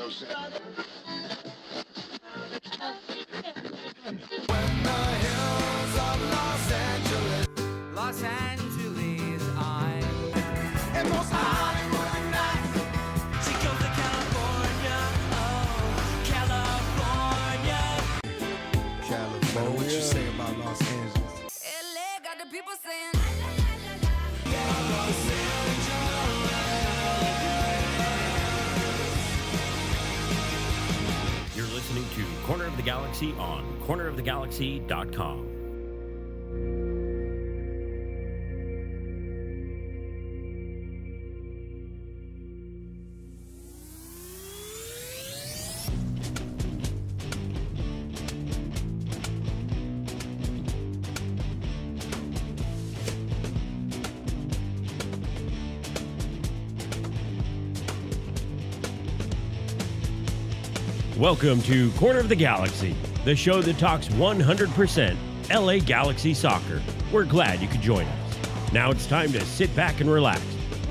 Los Angeles, I'm and most Hollywood nights. She goes to California, oh, California. What you say about Los Angeles? LA got the people saying. You're listening to Corner of the Galaxy on cornerofthegalaxy.com. Welcome to Corner of the Galaxy, the show that talks 100% LA Galaxy soccer. We're glad you could join us. Now it's time to sit back and relax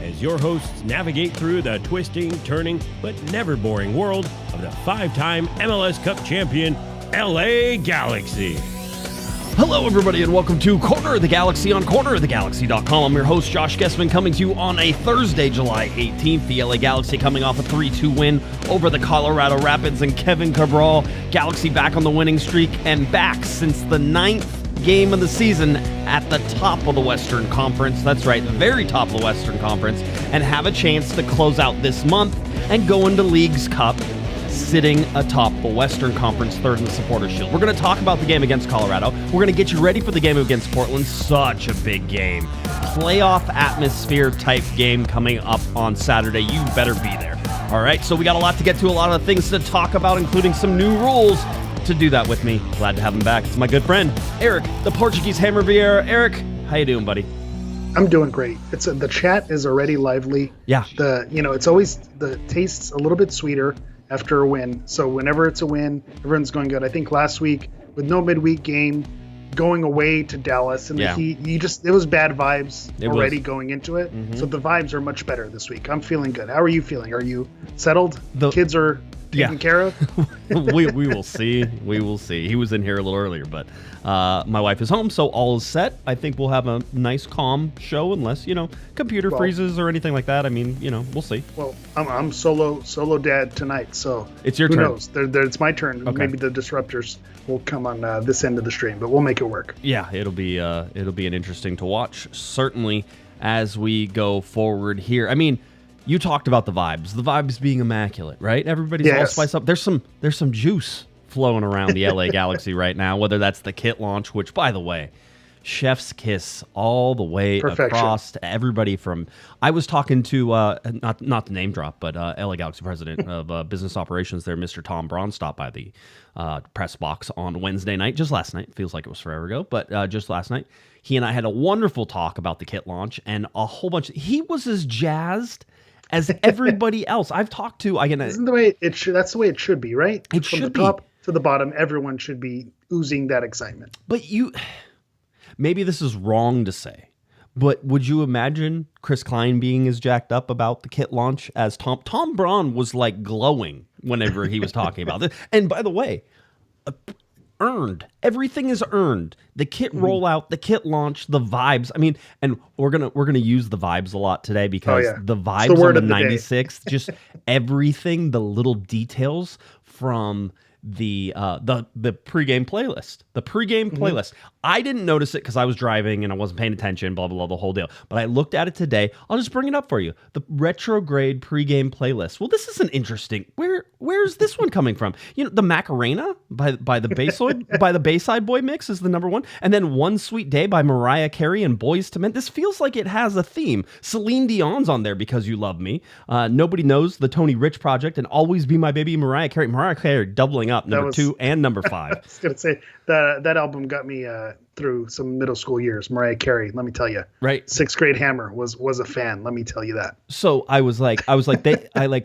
as your hosts navigate through the twisting, turning, but never boring world of the five-time MLS Cup champion, LA Galaxy. Hello, everybody, and welcome to Corner of the Galaxy on cornerofthegalaxy.com. I'm your host, Josh Guesman, coming to you on a Thursday, July 18th. The LA Galaxy coming off a 3-2 win over the Colorado Rapids and Kevin Cabral. Galaxy back on the winning streak and back since the 9th game of the season at the top of the Western Conference. That's right, the very top of the Western Conference, and have a chance to close out this month and go into Leagues Cup, sitting atop the Western Conference, third in the Supporters' Shield. We're going to talk about the game against Colorado. We're going to get you ready for the game against Portland. Such a big game. Playoff atmosphere type game coming up on Saturday. You better be there. All right, so we got a lot to get to, a lot of things to talk about, including some new rules. To do that with me, glad to have him back. It's my good friend, Eric, the Portuguese Hammer Vieira. Eric, how you doing, buddy? I'm doing great. The chat is already lively. Yeah. It's always, the tastes a little bit sweeter after a win. So whenever it's a win, everyone's going good. I think last week with no midweek game, going away to Dallas and the Heat, it was bad vibes going into it. Mm-hmm. So the vibes are much better this week. I'm feeling good. How are you feeling? Are you settled? The kids are taken care of? we will see. We will see. He was in here a little earlier, but my wife is home, so all is set. I think we'll have a nice, calm show, unless computer freezes or anything like that. I mean, we'll see. Well, I'm solo dad tonight, so it's your turn. Who knows? It's my turn. Okay. Maybe the disruptors will come on this end of the stream, but we'll make it work. Yeah, it'll be an interesting to watch, certainly, as we go forward here. I mean, you talked about the vibes being immaculate, right? Everybody's all spiced up. There's some juice flowing around the LA Galaxy right now, whether that's the kit launch, which, by the way, chef's kiss all the way across to everybody from... I was talking to, not the name drop, but LA Galaxy president of business operations there, Mr. Tom Braun, stopped by the press box on Wednesday night, just last night. Feels like it was forever ago, but just last night. He and I had a wonderful talk about the kit launch and a whole bunch... He was as jazzed as everybody else I've talked to. Isn't the way it should? That's the way it should be, right? It should be. From the top to the bottom, everyone should be oozing that excitement. But maybe this is wrong to say, but would you imagine Chris Klein being as jacked up about the kit launch as Tom? Tom Braun was like glowing whenever he was talking about this. And by the way, earned. Everything is earned. The kit rollout, the kit launch, the vibes. I mean, and we're gonna use the vibes a lot today because the vibes on the 96, just everything, the little details from the pregame playlist. The pregame playlist. I didn't notice it because I was driving and I wasn't paying attention, blah, blah, blah, the whole deal. But I looked at it today. I'll just bring it up for you. The Retrograde pregame playlist. Well, this is an interesting... Where's this one coming from? The Macarena by the Bayside Boy mix is the number one. And then One Sweet Day by Mariah Carey and Boyz II Men. This feels like it has a theme. Celine Dion's on there, Because You Love Me. Nobody Knows, the Tony Rich Project, and Always Be My Baby, Mariah Carey. Mariah Carey doubling up, number 2 and number 5. I was going to say, that album got me through some middle school years. Mariah Carey, let me tell you. Right. 6th grade Hammer was a fan, let me tell you that. So I was like,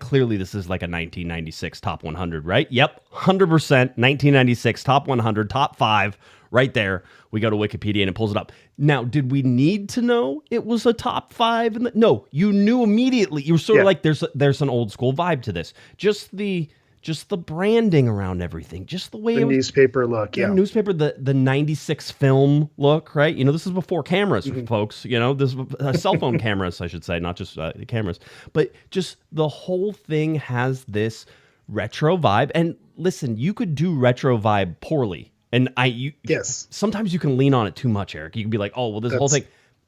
clearly this is like a 1996 top 100, right? Yep, 100% 1996 top 100, top 5, right there. We go to Wikipedia and it pulls it up. Now, did we need to know it was a top 5? No, you knew immediately. You were sort of like, there's an old school vibe to this. Just the just the branding around everything, just the way The it was, newspaper look, the newspaper, the 96 film look, right? You know, this is before cameras, folks. You know, this is cell phone cameras, I should say, not just cameras. But just the whole thing has this retro vibe. And listen, you could do retro vibe poorly. And yes, sometimes you can lean on it too much, Eric. You can be like, oh, well, this whole thing,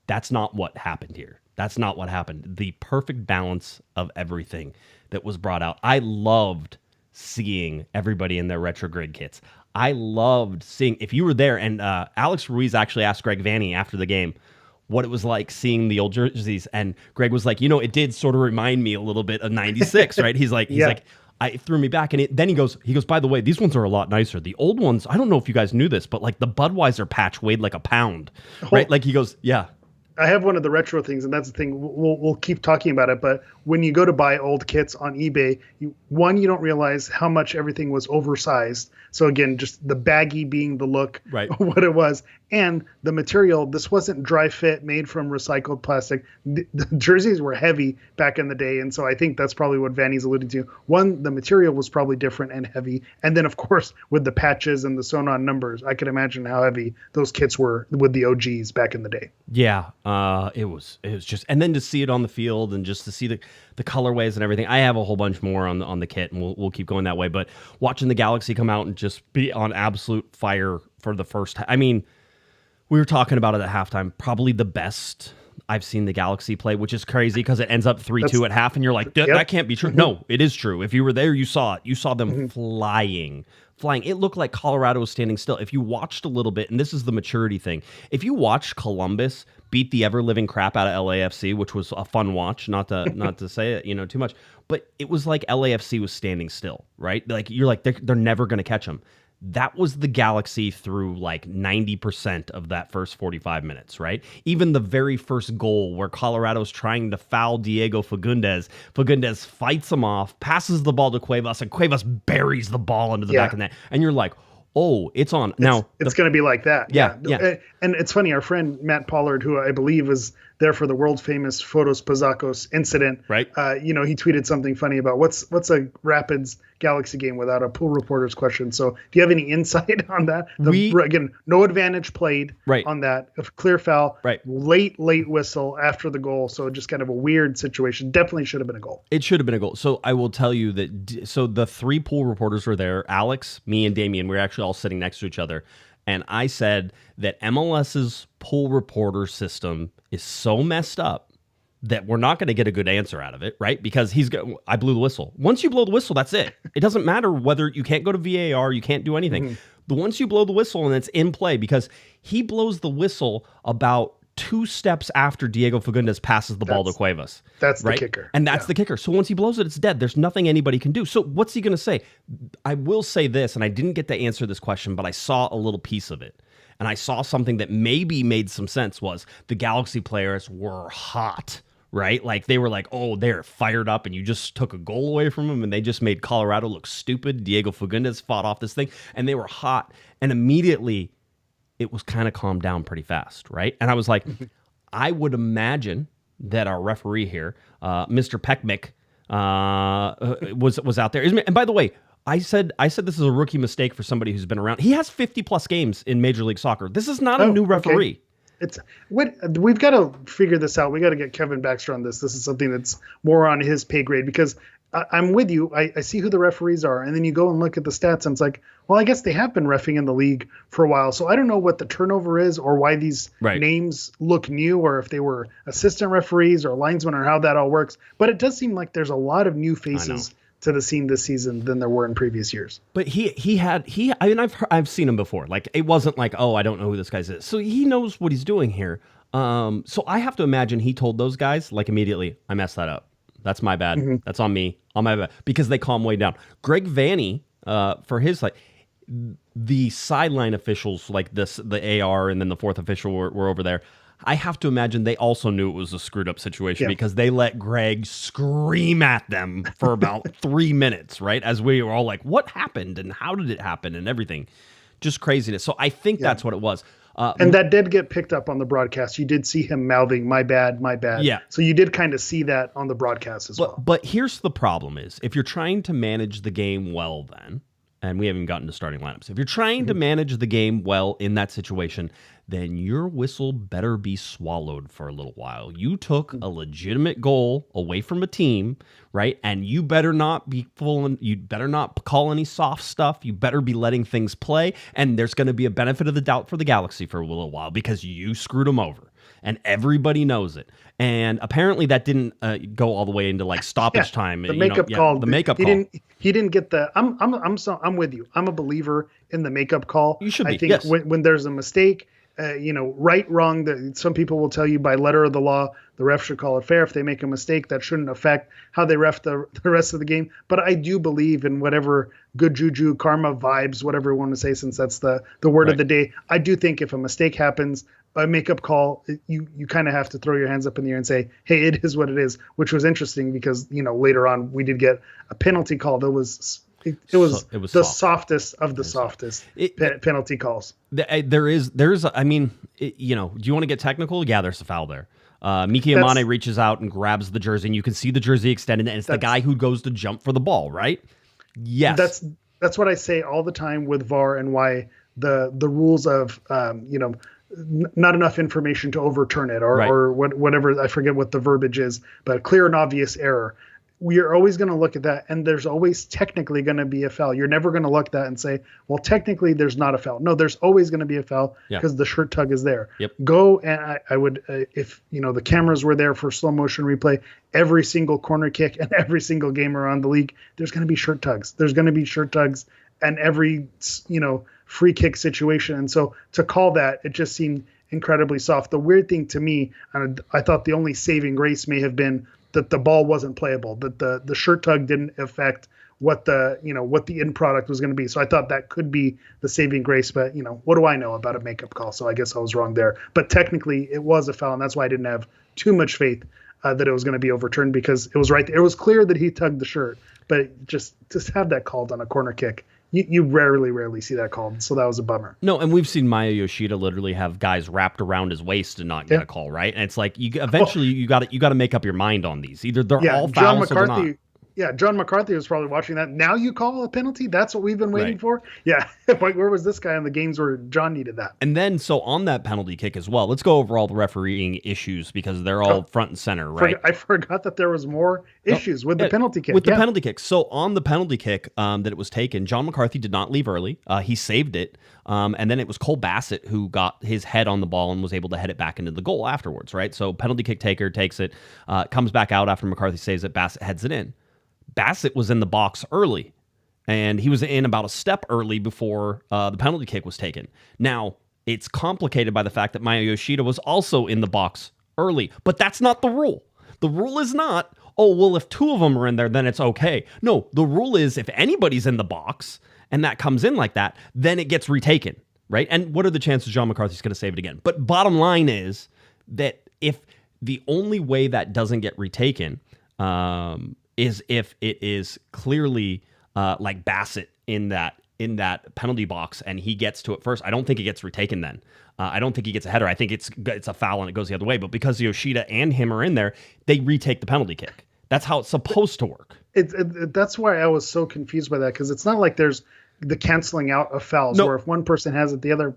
that's not what happened here. That's not what happened. The perfect balance of everything that was brought out. I loved seeing everybody in their retrograde kits. I loved seeing, if you were there, and Alex Ruiz actually asked Greg Vanney after the game what it was like seeing the old jerseys, and Greg was like, it did sort of remind me a little bit of 96, right? He's like, it threw me back, and then he goes, by the way, these ones are a lot nicer. The old ones, I don't know if you guys knew this, but like the Budweiser patch weighed like a pound, right? Like he goes, yeah. I have one of the retro things, and that's the thing. We'll keep talking about it, but when you go to buy old kits on eBay, you don't realize how much everything was oversized. So again, just the baggy being the look, right, of what it was, and the material. This wasn't dry fit, made from recycled plastic. The jerseys were heavy back in the day, and so I think that's probably what Vanney's alluding to. One, the material was probably different and heavy, and then of course with the patches and the sewn on numbers, I can imagine how heavy those kits were with the OGs back in the day. Yeah, it was just, and then to see it on the field and just to see the colorways and everything. I have a whole bunch more on the kit, and we'll keep going that way. But watching the Galaxy come out and just be on absolute fire for the first time. I mean, we were talking about it at halftime. Probably the best I've seen the Galaxy play, which is crazy because it ends up 3-2 at half, and you're like, that can't be true. No, it is true. If you were there, you saw it. You saw them flying. It looked like Colorado was standing still. If you watched a little bit, and this is the maturity thing, if you watched Columbus beat the ever-living crap out of LAFC, which was a fun watch, not to say it, too much, but it was like LAFC was standing still, right? Like you're like, they're never going to catch them. That was the Galaxy through like 90% of that first 45 minutes, right? Even the very first goal where Colorado's trying to foul Diego Fagundes. Fagundes fights him off, passes the ball to Cuevas, and Cuevas buries the ball into the back of the net. And you're like, oh, it's on. Now it's going to be like that. Yeah. And it's funny, our friend Matt Pollard, who I believe was there for the world famous Fotos Pazacos incident, right? He tweeted something funny about what's a Rapids Galaxy game without a pool reporter's question. So do you have any insight on that? Again, no advantage played on that. A clear foul, late whistle after the goal. So just kind of a weird situation. Definitely should have been a goal. It should have been a goal. So I will tell you that, so the three pool reporters were there, Alex, me, and Damien. We were actually all sitting next to each other. And I said that MLS's pool reporter system is so messed up that we're not going to get a good answer out of it, right? Because I blew the whistle. Once you blow the whistle, that's it. It doesn't matter whether you can't go to VAR, you can't do anything. But once you blow the whistle and it's in play, because he blows the whistle about 2 steps after Diego Fagundes passes the ball to Cuevas. That's the kicker. And that's the kicker. So once he blows it, it's dead. There's nothing anybody can do. So what's he going to say? I will say this, and I didn't get to answer this question, but I saw a little piece of it. And I saw something that maybe made some sense was the Galaxy players were hot, right? Like they were like, oh, they're fired up, and you just took a goal away from them, and they just made Colorado look stupid. Diego Fagundes fought off this thing, and they were hot. And immediately it was kind of calmed down pretty fast, right? And I was like, I would imagine that our referee here, Mr. Peckmick, was out there. And by the way, I said this is a rookie mistake for somebody who's been around. He has 50-plus games in Major League Soccer. This is not a new referee. Okay. We've got to figure this out. We got to get Kevin Baxter on this. This is something that's more on his pay grade, because I'm with you. I see who the referees are, and then you go and look at the stats, and it's like, well, I guess they have been reffing in the league for a while. So I don't know what the turnover is or why these names look new, or if they were assistant referees or linesmen, or how that all works. But it does seem like there's a lot of new faces to the scene this season than there were in previous years. But I've seen him before. Like, it wasn't like, oh, I don't know who this guy is. So he knows what he's doing here. So I have to imagine he told those guys, like, immediately, I messed that up. That's my bad. That's on me. On my bad. Because they calm way down. Greg Vanney, for his, like, the sideline officials, like the AR and then the fourth official were over there. I have to imagine they also knew it was a screwed up situation because they let Greg scream at them for about 3 minutes, right? As we were all like, what happened and how did it happen and everything. Just craziness. So I think that's what it was. And that did get picked up on the broadcast. You did see him mouthing, my bad, my bad. Yeah. So you did kind of see that on the broadcast as well. But here's the problem is, if you're trying to manage the game well then, and we haven't gotten to starting lineups, if you're trying to manage the game well in that situation, then your whistle better be swallowed for a little while. You took a legitimate goal away from a team, right? And you better not be you better not call any soft stuff. You better be letting things play. And there's going to be a benefit of the doubt for the Galaxy for a little while because you screwed them over. And everybody knows it. And apparently that didn't go all the way into like stoppage time. The makeup call. The makeup call. He didn't get the. I'm with you. I'm a believer in the makeup call. You should be. I think yes. when there's a mistake, right, wrong. Some people will tell you by letter of the law, the ref should call it fair. If they make a mistake, that shouldn't affect how they ref the rest of the game. But I do believe in whatever good juju, karma, vibes, whatever you want to say, since that's the word of the day. I do think if a mistake happens, a makeup call, you kind of have to throw your hands up in the air and say, hey, it is what it is, which was interesting because, later on we did get a penalty call that was it was the softest of the softest penalty calls. Do you want to get technical? Yeah, there's a foul there. Miki Yamane reaches out and grabs the jersey, and you can see the jersey extended, and it's the guy who goes to jump for the ball, right? Yes. That's what I say all the time with VAR and why the rules of, not enough information to overturn it or whatever. I forget what the verbiage is, but clear and obvious error. We are always going to look at that, and there's always technically going to be a foul. You're never going to look at that and say, well, technically there's not a foul. No, there's always going to be a foul because the shirt tug is there. Yep. Go, and I would, if the cameras were there for slow motion replay, every single corner kick and every single game around the league, there's going to be shirt tugs. There's going to be shirt tugs and every, free kick situation. And so to call that, it just seemed incredibly soft. The weird thing to me, and I thought the only saving grace may have been that the ball wasn't playable, that the shirt tug didn't affect what the end product was going to be. So I thought that could be the saving grace, but what do I know about a makeup call? So I guess I was wrong there, but technically it was a foul. And that's why I didn't have too much faith that it was going to be overturned, because it was right there. It was clear that he tugged the shirt, but just have that called on a corner kick. You rarely see that called, so that was a bummer. No, and we've seen Maya Yoshida literally have guys wrapped around his waist and not get a call, right? And it's like you got to make up your mind on these. Either they're all fouls or they're not. Yeah, John McCarthy was probably watching that. Now you call a penalty? That's what we've been waiting for? Yeah. Where was this guy in the games where John needed that? And then, so on that penalty kick as well, let's go over all the refereeing issues because they're all front and center, right? I forgot that there was more issues with the penalty kick. With the penalty kick. So on the penalty kick that it was taken, John McCarthy did not leave early. He saved it. And then it was Cole Bassett who got his head on the ball and was able to head it back into the goal afterwards, right? So penalty kick taker takes it, comes back out after McCarthy saves it, Bassett heads it in. Bassett was in the box early, and he was in about a step early before the penalty kick was taken. Now, it's complicated by the fact that Maya Yoshida was also in the box early, but that's not the rule. The rule is not, if two of them are in there, then it's okay. No, the rule is if anybody's in the box and that comes in like that, then it gets retaken, right? And what are the chances John McCarthy's going to save it again? But bottom line is that if the only way that doesn't get retaken is if it is clearly like Bassett in that penalty box and he gets to it first. I don't think it gets retaken then. I don't think he gets a header. I think it's a foul and it goes the other way. But because Yoshida and him are in there, they retake the penalty kick. That's how it's supposed to work. That's why I was so confused by that, because it's not like there's the canceling out of fouls where if one person has it, the other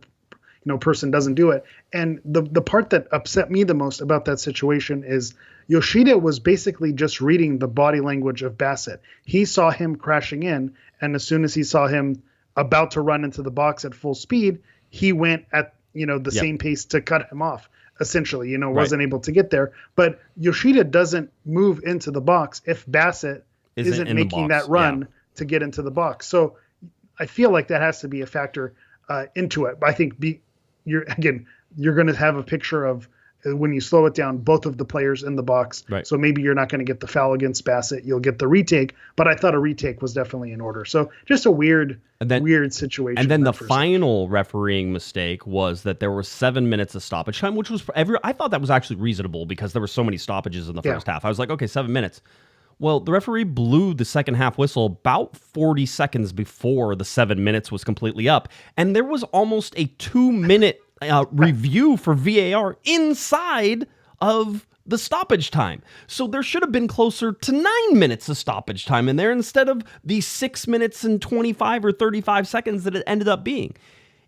person doesn't do it. And the part that upset me the most about that situation is Yoshida was basically just reading the body language of Bassett. He saw him crashing in, and as soon as he saw him about to run into the box at full speed, he went at the same pace to cut him off. Essentially, wasn't able to get there. But Yoshida doesn't move into the box if Bassett isn't making that run to get into the box. So I feel like that has to be a factor into it. But I think you're going to have a picture of, when you slow it down, both of the players in the box. Right. So maybe you're not going to get the foul against Bassett. You'll get the retake, but I thought a retake was definitely in order. So just a weird situation. And then the final refereeing mistake was that there were 7 minutes of stoppage time, which was I thought that was actually reasonable because there were so many stoppages in the first half. I was like, okay, 7 minutes. Well, the referee blew the second half whistle about 40 seconds before the 7 minutes was completely up. And there was almost a 2-minute review for VAR inside of the stoppage time. So there should have been closer to 9 minutes of stoppage time in there instead of the 6 minutes and 25 or 35 seconds that it ended up being.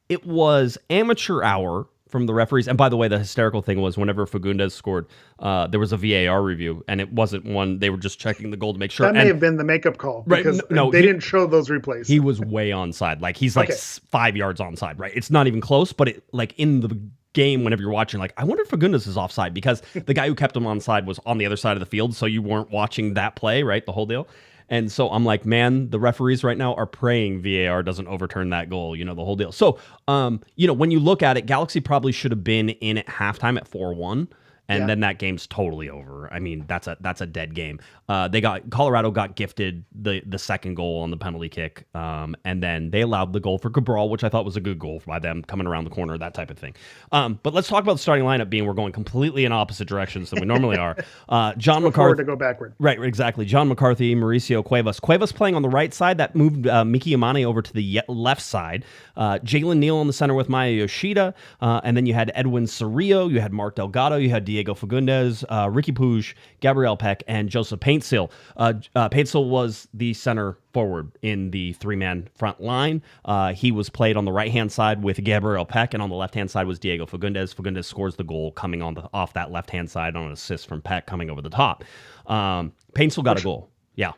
It was amateur hour from the referees. And by the way, the hysterical thing was whenever Fagundes scored, there was a VAR review, and it wasn't one. They were just checking the goal to make sure. That may have been the makeup call, because they didn't show those replays. He was way onside. Like, he's like 5 yards onside, right? It's not even close, but it, like, in the game, whenever you're watching, like, I wonder if Fagundes is offside, because the guy who kept him onside was on the other side of the field, so you weren't watching that play, right? The whole deal. And so I'm like, man, the referees right now are praying VAR doesn't overturn that goal, the whole deal. So, when you look at it, Galaxy probably should have been in at halftime at 4-1. And then that game's totally over. I mean, that's a dead game. Colorado got gifted the second goal on the penalty kick, and then they allowed the goal for Cabral, which I thought was a good goal by them coming around the corner, that type of thing. But let's talk about the starting lineup being we're going completely in opposite directions than we normally are. John McCarthy to go backward. Right, exactly. John McCarthy, Mauricio Cuevas. Cuevas playing on the right side. That moved Miki Yamane over to the left side. Jalen Neal in the center with Maya Yoshida, and then you had Edwin Cerrillo, you had Mark Delgado, you had Diego Fagundes, Riqui Puig, Gabriel Pek, and Joseph Paintsil. Paintsil was the center forward in the three-man front line. He was played on the right-hand side with Gabriel Pek, and on the left-hand side was Diego Fagundes. Fagundes scores the goal coming off that left-hand side on an assist from Pek coming over the top. Paintsil got a goal. Yeah.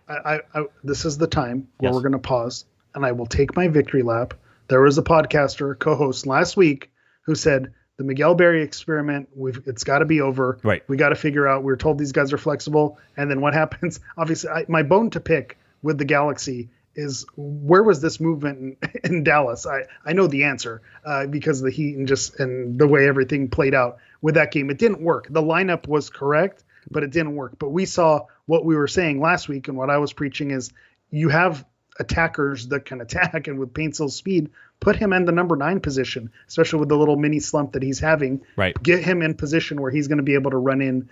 This is the time where we're going to pause, and I will take my victory lap. There was a podcaster, co-host last week, who said, the Miguel Berry experiment, it's got to be over. Right. We got to figure out, we're told these guys are flexible. And then what happens? Obviously, my bone to pick with the Galaxy is, where was this movement in Dallas? I know the answer because of the heat and the way everything played out with that game. It didn't work. The lineup was correct, but it didn't work. But we saw what we were saying last week, and what I was preaching is, you have attackers that can attack, and with Paintsil's speed, put him in the number 9 position, especially with the little mini slump that he's having. Right. Get him in position where he's going to be able to run in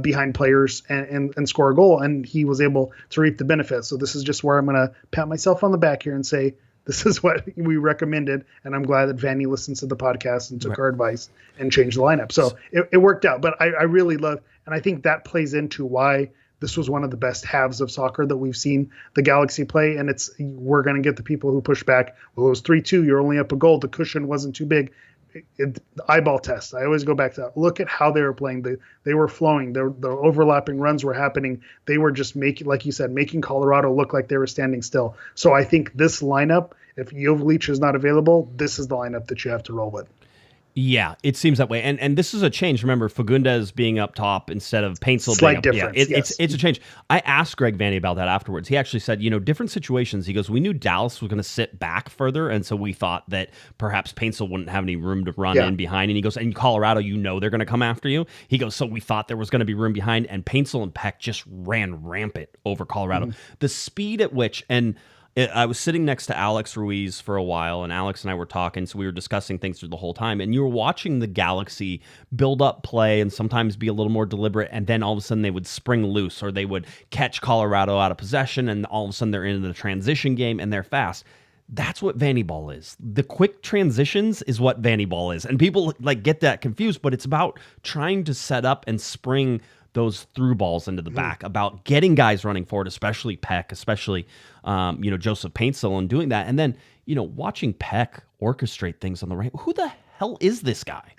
behind players and score a goal, and he was able to reap the benefit. So this is just where I'm going to pat myself on the back here and say, this is what we recommended, and I'm glad that Vanney listened to the podcast and took our advice and changed the lineup. So it worked out, but I really love, and I think that plays into why this was one of the best halves of soccer that we've seen the Galaxy play. And we're going to get the people who push back. Well, it was 3-2. You're only up a goal. The cushion wasn't too big. The eyeball test. I always go back to that. Look at how they were playing. They were flowing. The overlapping runs were happening. They were just like you said, making Colorado look like they were standing still. So I think this lineup, if Joveljic is not available, this is the lineup that you have to roll with. Yeah, it seems that way. And this is a change. Remember, Fagundes being up top instead of Paintsil Slight being up. difference, Yeah, it's a change. I asked Greg Vanney about that afterwards. He actually said, different situations. He goes, we knew Dallas was going to sit back further, and so we thought that perhaps Paintsil wouldn't have any room to run in behind. And he goes, in Colorado, they're going to come after you. He goes, so we thought there was going to be room behind, and Paintsil and Pek just ran rampant over Colorado. The speed at which, I was sitting next to Alex Ruiz for a while, and Alex and I were talking, so we were discussing things through the whole time, and you were watching the Galaxy build up play and sometimes be a little more deliberate, and then all of a sudden they would spring loose, or they would catch Colorado out of possession, and all of a sudden they're in the transition game, and they're fast. That's what Vanney ball is. The quick transitions is what Vanney ball is, and people get that confused, but it's about trying to set up and spring those through balls into the back, about getting guys running forward, especially Pek, especially Joseph Paintsil, and doing that. And then, watching Pek orchestrate things on the right. Who the hell is this guy?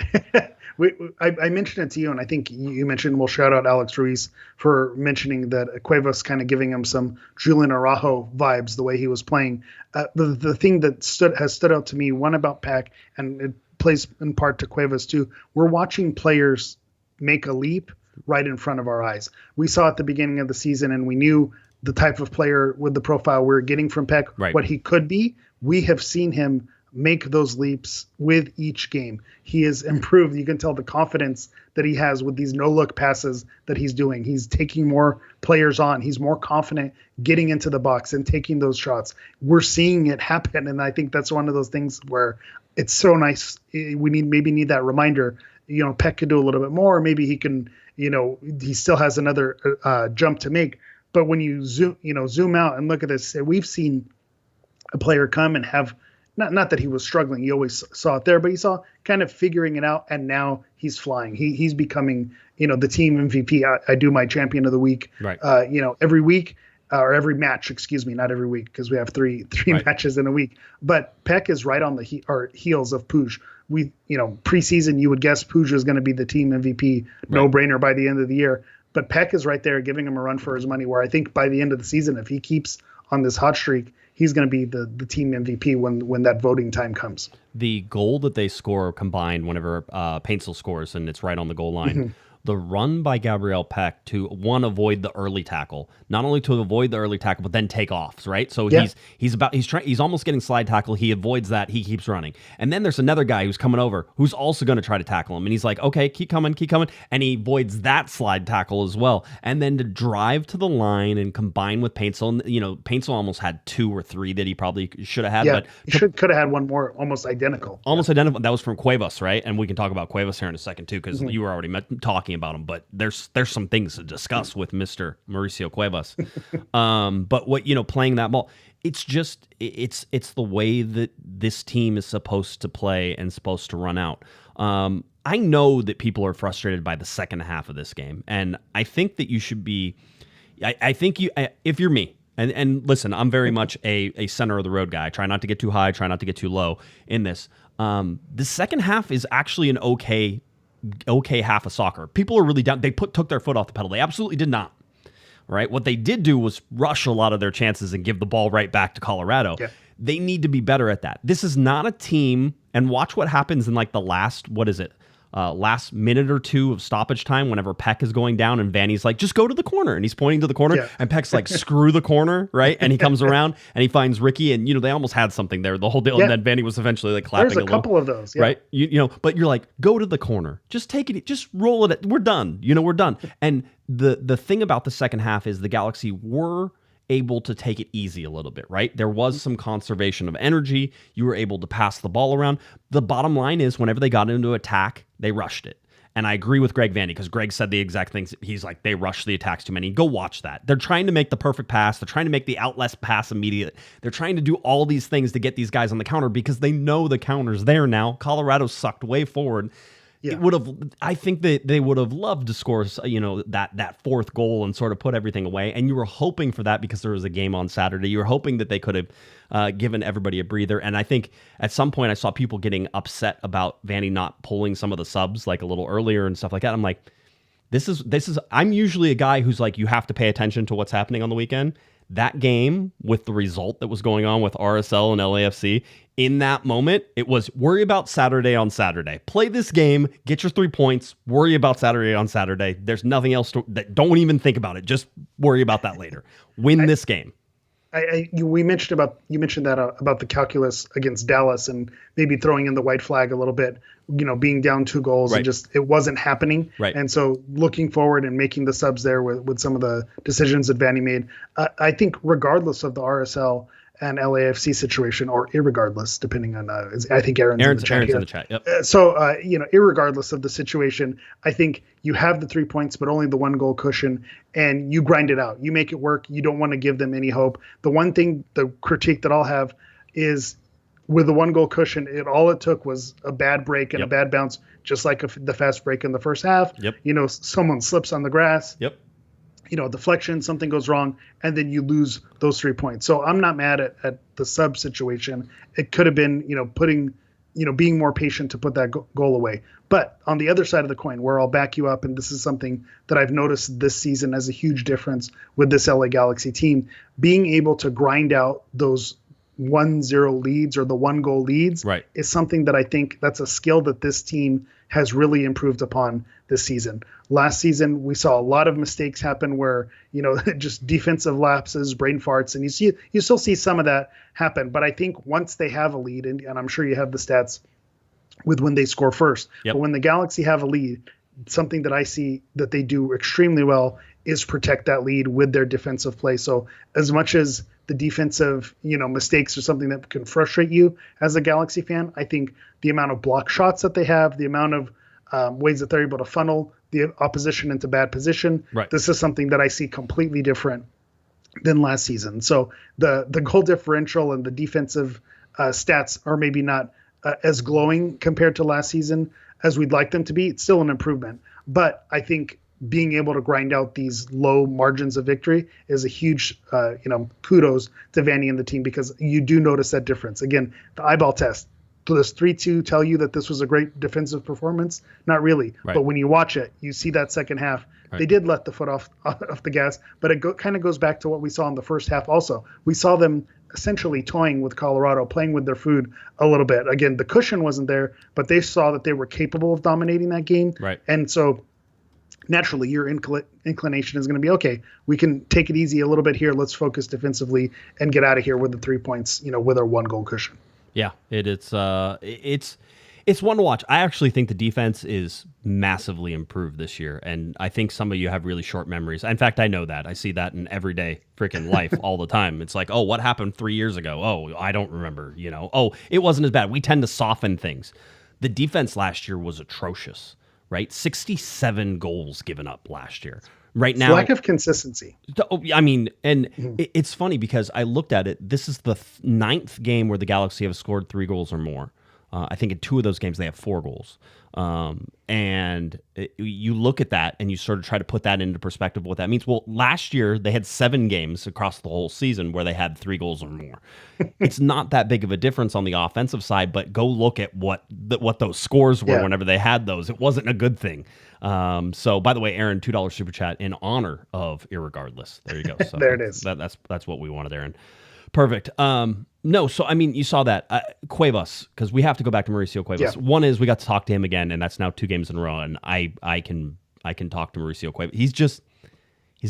I mentioned it to you, and I think you mentioned, we'll shout out Alex Ruiz for mentioning that Cuevas kind of giving him some Julian Araujo vibes, the way he was playing. The thing that has stood out to me, one about Pek, and it plays in part to Cuevas too, we're watching players make a leap right in front of our eyes. We saw at the beginning of the season, and we knew the type of player with the profile we were getting from Pek, what he could be. We have seen him make those leaps with each game. He has improved. You can tell the confidence that he has with these no-look passes that he's doing. He's taking more players on. He's more confident getting into the box and taking those shots. We're seeing it happen, and I think that's one of those things where it's so nice. We need that reminder. Pek could do a little bit more. Maybe he can, he still has another jump to make. But when you zoom out and look at this, we've seen a player come and have not that he was struggling. You always saw it there, but you saw kind of figuring it out, and now he's flying. He's becoming, the team MVP. I do my champion of the week, right. Every week. Or every match, excuse me, not every week, because we have three right. matches in a week. But Pek is right on the heels of Puig. Preseason, you would guess Puig is going to be the team MVP, no brainer by the end of the year. But Pek is right there, giving him a run for his money. Where I think by the end of the season, if he keeps on this hot streak, he's going to be the team MVP when that voting time comes. The goal that they score combined whenever Paintsil scores, and it's right on the goal line. Mm-hmm. The run by Gabriel Pek to avoid the early tackle, not only to avoid the early tackle, but then take offs, right? So he's almost getting slide tackle. He avoids that. He keeps running. And then there's another guy who's coming over who's also going to try to tackle him. And he's like, okay, keep coming. And he avoids that slide tackle as well. And then to drive to the line and combine with Paintsil, and Paintsil almost had 2 or 3 that he probably should have had. Yeah, but he could have had one more, almost identical. Identical. That was from Cuevas, right? And we can talk about Cuevas here in a second too, because you were already talking about him, but there's some things to discuss with Mr. Mauricio Cuevas. But what playing that ball, it's just it's the way that this team is supposed to play and supposed to run out. I know that people are frustrated by the second half of this game, and I think that you should be. I think if you're me. And listen, I'm very much a center of the road guy. I try not to get too high, try not to get too low in this. The second half is actually an okay half of soccer. People are really down. They took their foot off the pedal. They absolutely did not. Right? What they did do was rush a lot of their chances and give the ball right back to Colorado. Yeah. They need to be better at that. This is not a team, and watch what happens in like the last minute or two of stoppage time whenever Pek is going down and Vanney's like, just go to the corner. And he's pointing to the corner and Pek's like, screw the corner, right? And he comes around and he finds Riqui, and, they almost had something there the whole deal. Yeah. And then Vanney was eventually like clapping There's a couple of those, right? But you're like, go to the corner. Just take it. Just roll it. We're done. We're done. And the thing about the second half is the Galaxy were able to take it easy a little bit, right? There was some conservation of energy. You were able to pass the ball around. The bottom line is whenever they got into attack, they rushed it. And I agree with Greg Vanney because Greg said the exact things. He's like, they rush the attacks too many. Go watch that. They're trying to make the perfect pass. They're trying to make the outlet pass immediate. They're trying to do all these things to get these guys on the counter because they know the counter's there now. Colorado sucked way forward. Yeah. I think that they would have loved to score, that fourth goal and sort of put everything away. And you were hoping for that because there was a game on Saturday. You were hoping that they could have given everybody a breather. And I think at some point I saw people getting upset about Vanney not pulling some of the subs like a little earlier and stuff like that. I'm like, I'm usually a guy who's like, you have to pay attention to what's happening on the weekend. That game with the result that was going on with RSL and LAFC, in that moment, it was worry about Saturday on Saturday. Play this game, get your 3 points, worry about Saturday on Saturday. There's nothing else don't even think about it. Just worry about that later. Win this game. You mentioned that about the calculus against Dallas and maybe throwing in the white flag a little bit, being down 2 goals and just it wasn't happening. Right. And so looking forward and making the subs there with some of the decisions that Vanney made, I think regardless of the RSL and LAFC situation, or irregardless, depending on, I think Aaron's in the chat. Yep. Irregardless of the situation, I think you have the 3 points, but only the 1 goal cushion, and you grind it out. You make it work. You don't want to give them any hope. The critique that I'll have is with the 1 goal cushion, all it took was a bad break and a bad bounce, just like the fast break in the first half. Yep. Someone slips on the grass. Yep. Deflection, something goes wrong, and then you lose those 3 points. So I'm not mad at the sub situation. It could have been, being more patient to put that goal away. But on the other side of the coin, where I'll back you up, and this is something that I've noticed this season as a huge difference with this LA Galaxy team, being able to grind out those 1-0 leads or the 1 goal leads is something that I think that's a skill that this team has really improved upon this season. Last season, we saw a lot of mistakes happen where, just defensive lapses, brain farts, and you still see some of that happen. But I think once they have a lead, and I'm sure you have the stats with when they score first, but when the Galaxy have a lead, something that I see that they do extremely well is protect that lead with their defensive play. So as much as the defensive, mistakes are something that can frustrate you as a Galaxy fan, I think the amount of block shots that they have, the amount of ways that they're able to funnel the opposition into bad position, this is something that I see completely different than last season. So the goal differential and the defensive stats are maybe not as glowing compared to last season as we'd like them to be. It's still an improvement, but I think being able to grind out these low margins of victory is a huge, kudos to Vanney and the team, because you do notice that difference. Again, the eyeball test. Does 3-2 tell you that this was a great defensive performance? Not really. Right. But when you watch it, you see that second half. Right. They did let the foot off the gas, but it kind of goes back to what we saw in the first half also. We saw them essentially toying with Colorado, playing with their food a little bit. Again, the cushion wasn't there, but they saw that they were capable of dominating that game. Right. And so naturally your inclination is going to be, okay, we can take it easy a little bit here. Let's focus defensively and get out of here with the 3 points, with our 1 goal cushion. Yeah, it's one to watch. I actually think the defense is massively improved this year, and I think some of you have really short memories. In fact, I know that. I see that in everyday freaking life all the time. It's like, oh, what happened 3 years ago? Oh, I don't remember. Oh, it wasn't as bad. We tend to soften things. The defense last year was atrocious, right? 67 goals given up last year. Right now, lack of consistency. I mean, and it's funny because I looked at it. This is the 9th game where the Galaxy have scored 3 goals or more. I think in 2 of those games they have 4 goals. You look at that and you sort of try to put that into perspective what that means. Well, last year they had 7 games across the whole season where they had 3 goals or more. It's not that big of a difference on the offensive side, but go look at what those scores were whenever they had those. It wasn't a good thing. So by the way, Aaron, $2 super chat in honor of Irregardless. There you go. So there it is. That's what we wanted, Aaron. Perfect. No, so I mean, you saw that Cuevas, because we have to go back to Mauricio Cuevas. Yeah. One is we got to talk to him again, and that's now 2 games in a row. And I can talk to Mauricio Cuevas. He's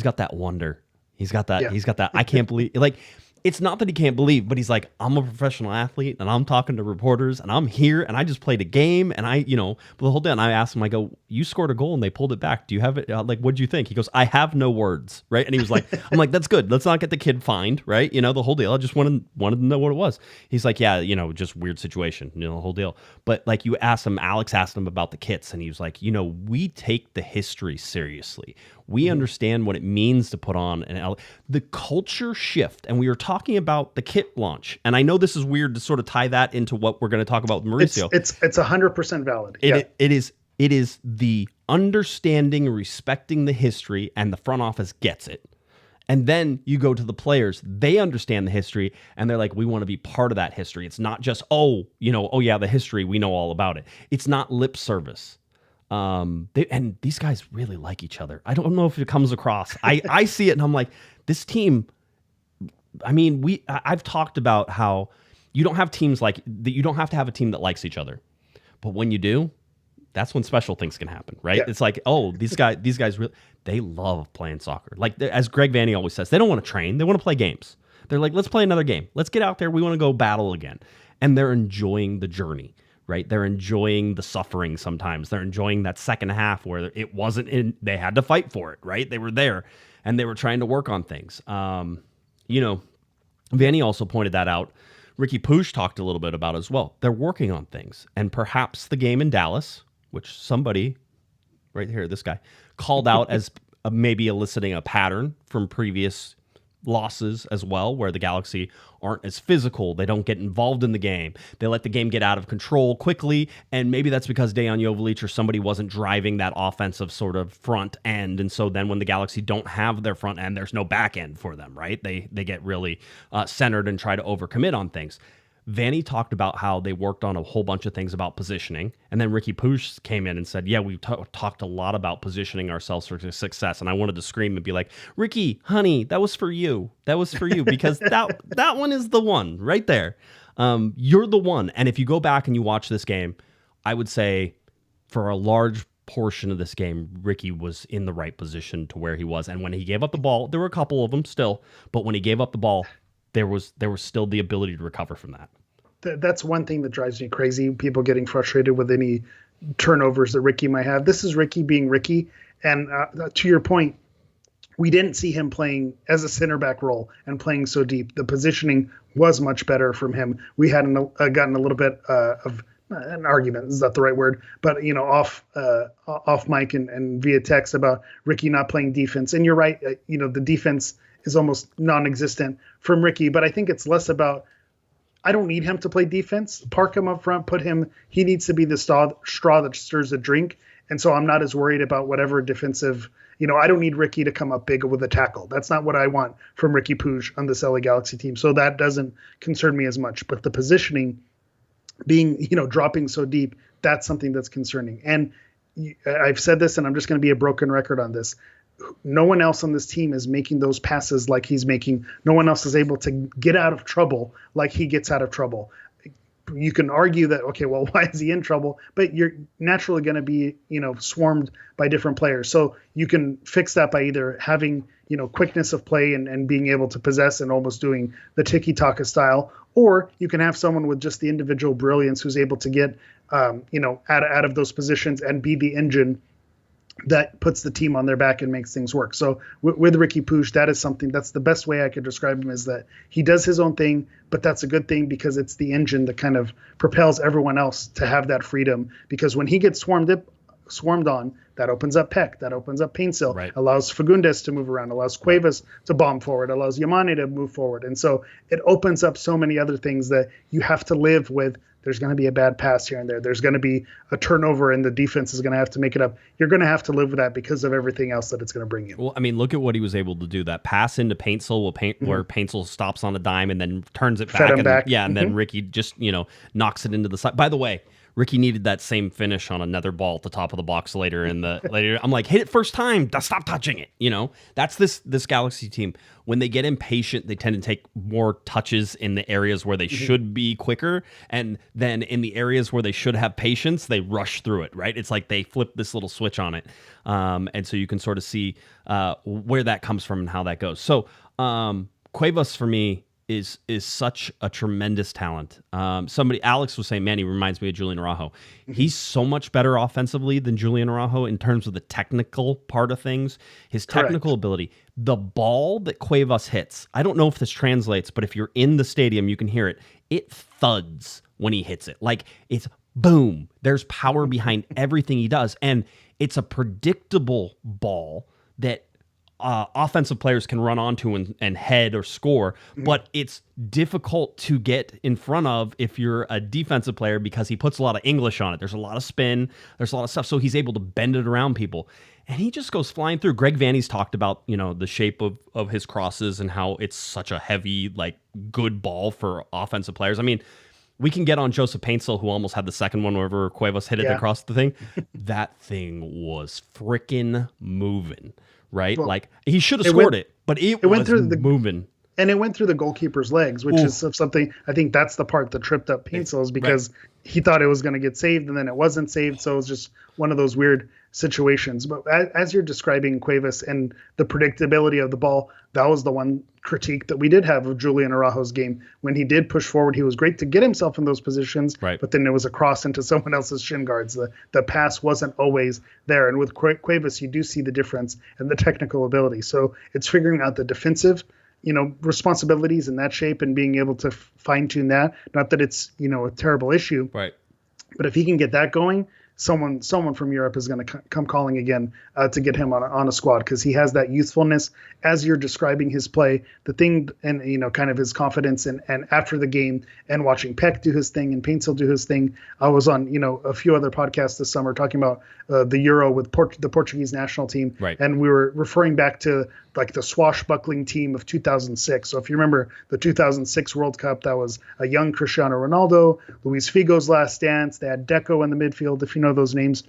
got that wonder. He's got that. Yeah. He's got that. I can't believe. Like, it's not that he can't believe, but he's like, I'm a professional athlete, and I'm talking to reporters, and I'm here, and I just played a game, and but the whole day, and I asked him, I go, you scored a goal, and they pulled it back. Do you have it? What'd you think? He goes, I have no words, right? And he was like, I'm like, that's good. Let's not get the kid fined, right? The whole deal. I just wanted to know what it was. He's like, yeah, just weird situation, the whole deal. But like you asked him, Alex asked him about the kits, and he was like, we take the history seriously. We understand what it means to put on the culture shift. And we were talking about the kit launch. And I know this is weird to sort of tie that into what we're going to talk about with Mauricio. It's 100% valid. It is the understanding, respecting the history, and the front office gets it. And then you go to the players, they understand the history, and they're like, we want to be part of that history. It's not just, the history, we know all about it. It's not lip service. And these guys really like each other. I don't know if it comes across. I see it and I'm like, this team, I mean, I've talked about how you don't have teams like that. You don't have to have a team that likes each other, but when you do, that's when special things can happen, right? Yeah. It's like, oh, these guys really, they love playing soccer. Like, as Greg Vanney always says, they don't want to train. They want to play games. They're like, let's play another game. Let's get out there. We want to go battle again. And they're enjoying the journey. Right, they're enjoying the suffering sometimes. They're enjoying that second half where it wasn't in. They had to fight for it. Right, they were there, and they were trying to work on things. Vanney also pointed that out. Riqui Puig talked a little bit about it as well. They're working on things, and perhaps the game in Dallas, which somebody right here, this guy, called out as maybe eliciting a pattern from previous losses as well, where the Galaxy aren't as physical. They don't get involved in the game. They let the game get out of control quickly, and maybe that's because Dejan Joveljic or somebody wasn't driving that offensive sort of front end, and so then when the Galaxy don't have their front end, there's no back end for them, right? They get really centered and try to overcommit on things. Vanney talked about how they worked on a whole bunch of things about positioning. And then Riqui Puig came in and said, yeah, we talked a lot about positioning ourselves for success. And I wanted to scream and be like, Riqui, honey, that was for you. That was for you, because that one is the one right there. You're the one. And if you go back and you watch this game, I would say for a large portion of this game, Riqui was in the right position to where he was. And when he gave up the ball, there were a couple of them still, but when he gave up the ball, there was still the ability to recover from that. That's one thing that drives me crazy. People getting frustrated with any turnovers that Riqui might have. This is Riqui being Riqui. And to your point, we didn't see him playing as a center back role and playing so deep. The positioning was much better from him. We had gotten a little bit of an argument, is not the right word, but off mic and via text about Riqui not playing defense. And you're right, the defense is almost non-existent from Riqui, but I think it's less about I don't need him to play defense. Park him up front, he needs to be the straw that stirs the drink. And so I'm not as worried about whatever defensive, I don't need Riqui to come up big with a tackle. That's not what I want from Riqui Puig on this LA Galaxy team. So that doesn't concern me as much. But the positioning being, dropping so deep, that's something that's concerning. And I've said this, and I'm just going to be a broken record on this. No one else on this team is making those passes like he's making. No one else is able to get out of trouble like he gets out of trouble. You can argue that, okay, well, why is he in trouble? But you're naturally going to be, swarmed by different players. So you can fix that by either having, quickness of play and being able to possess and almost doing the tiki-taka style, or you can have someone with just the individual brilliance who's able to get, out of those positions and be the engine that puts the team on their back and makes things work. So with Riqui Puig, that's the best way I could describe him, is that he does his own thing, but that's a good thing because it's the engine that kind of propels everyone else to have that freedom. Because when he gets swarmed on, that opens up Pek, that opens up Paintsil, right, allows Fagundes to move around, allows Cuevas to bomb forward, allows Yamane to move forward. And so it opens up so many other things that you have to live with. There's going to be a bad pass here and there. There's going to be a turnover and the defense is going to have to make it up. You're going to have to live with that because of everything else that it's going to bring you. Well, I mean, look at what he was able to do. That pass into Paintsil where Paintsil stops on a dime and then turns it back. And then Riqui just, knocks it into the side. By the way, Riqui needed that same finish on another ball at the top of the box later. I'm like, hit it first time. Stop touching it. That's this Galaxy team. When they get impatient, they tend to take more touches in the areas where they should be quicker. And then in the areas where they should have patience, they rush through it, right? It's like they flip this little switch on it. And so you can sort of see where that comes from and how that goes. So Cuevas, for me, is such a tremendous talent. Alex was saying, man, he reminds me of Julian Araujo. He's so much better offensively than Julian Araujo in terms of the technical part of things, his technical ability. The ball that Cuevas hits, I don't know if this translates, but if you're in the stadium, you can hear it. It thuds when he hits it. Like, it's boom. There's power behind everything he does. And it's a predictable ball that offensive players can run onto and head or score, but it's difficult to get in front of if you're a defensive player because he puts a lot of English on it. There's a lot of spin. There's a lot of stuff. So he's able to bend it around people. And he just goes flying through. Greg Vanney's talked about, the shape of his crosses and how it's such a heavy, good ball for offensive players. I mean, we can get on Joseph Paintsil, who almost had the second one wherever Cuevas hit it across the thing. That thing was freaking moving. Right? Well, he should have scored it, but it went through moving. And it went through the goalkeeper's legs, which is something, I think that's the part that tripped up Paintsil, is because he thought it was going to get saved and then it wasn't saved. So it was just one of those weird situations. But as you're describing Cuevas and the predictability of the ball, that was the one critique that we did have of Julian Araujo's game. When he did push forward, he was great to get himself in those positions, but then it was a cross into someone else's shin guards. The pass wasn't always there. And with Cuevas, you do see the difference and the technical ability. So it's figuring out the defensive, responsibilities in that shape and being able to fine tune that. Not that it's, a terrible issue, right? But if he can get that going, someone from Europe is going to come calling again to get him on a squad, because he has that youthfulness. As you're describing his play, the thing, and kind of his confidence, and after the game and watching Pek do his thing and Paintsil do his thing. I was on a few other podcasts this summer talking about the Euro with the Portuguese national team, and we were referring back to the swashbuckling team of 2006. So if you remember the 2006 World Cup, that was a young Cristiano Ronaldo, Luis Figo's last dance. They had Deco in the midfield, if you know those names.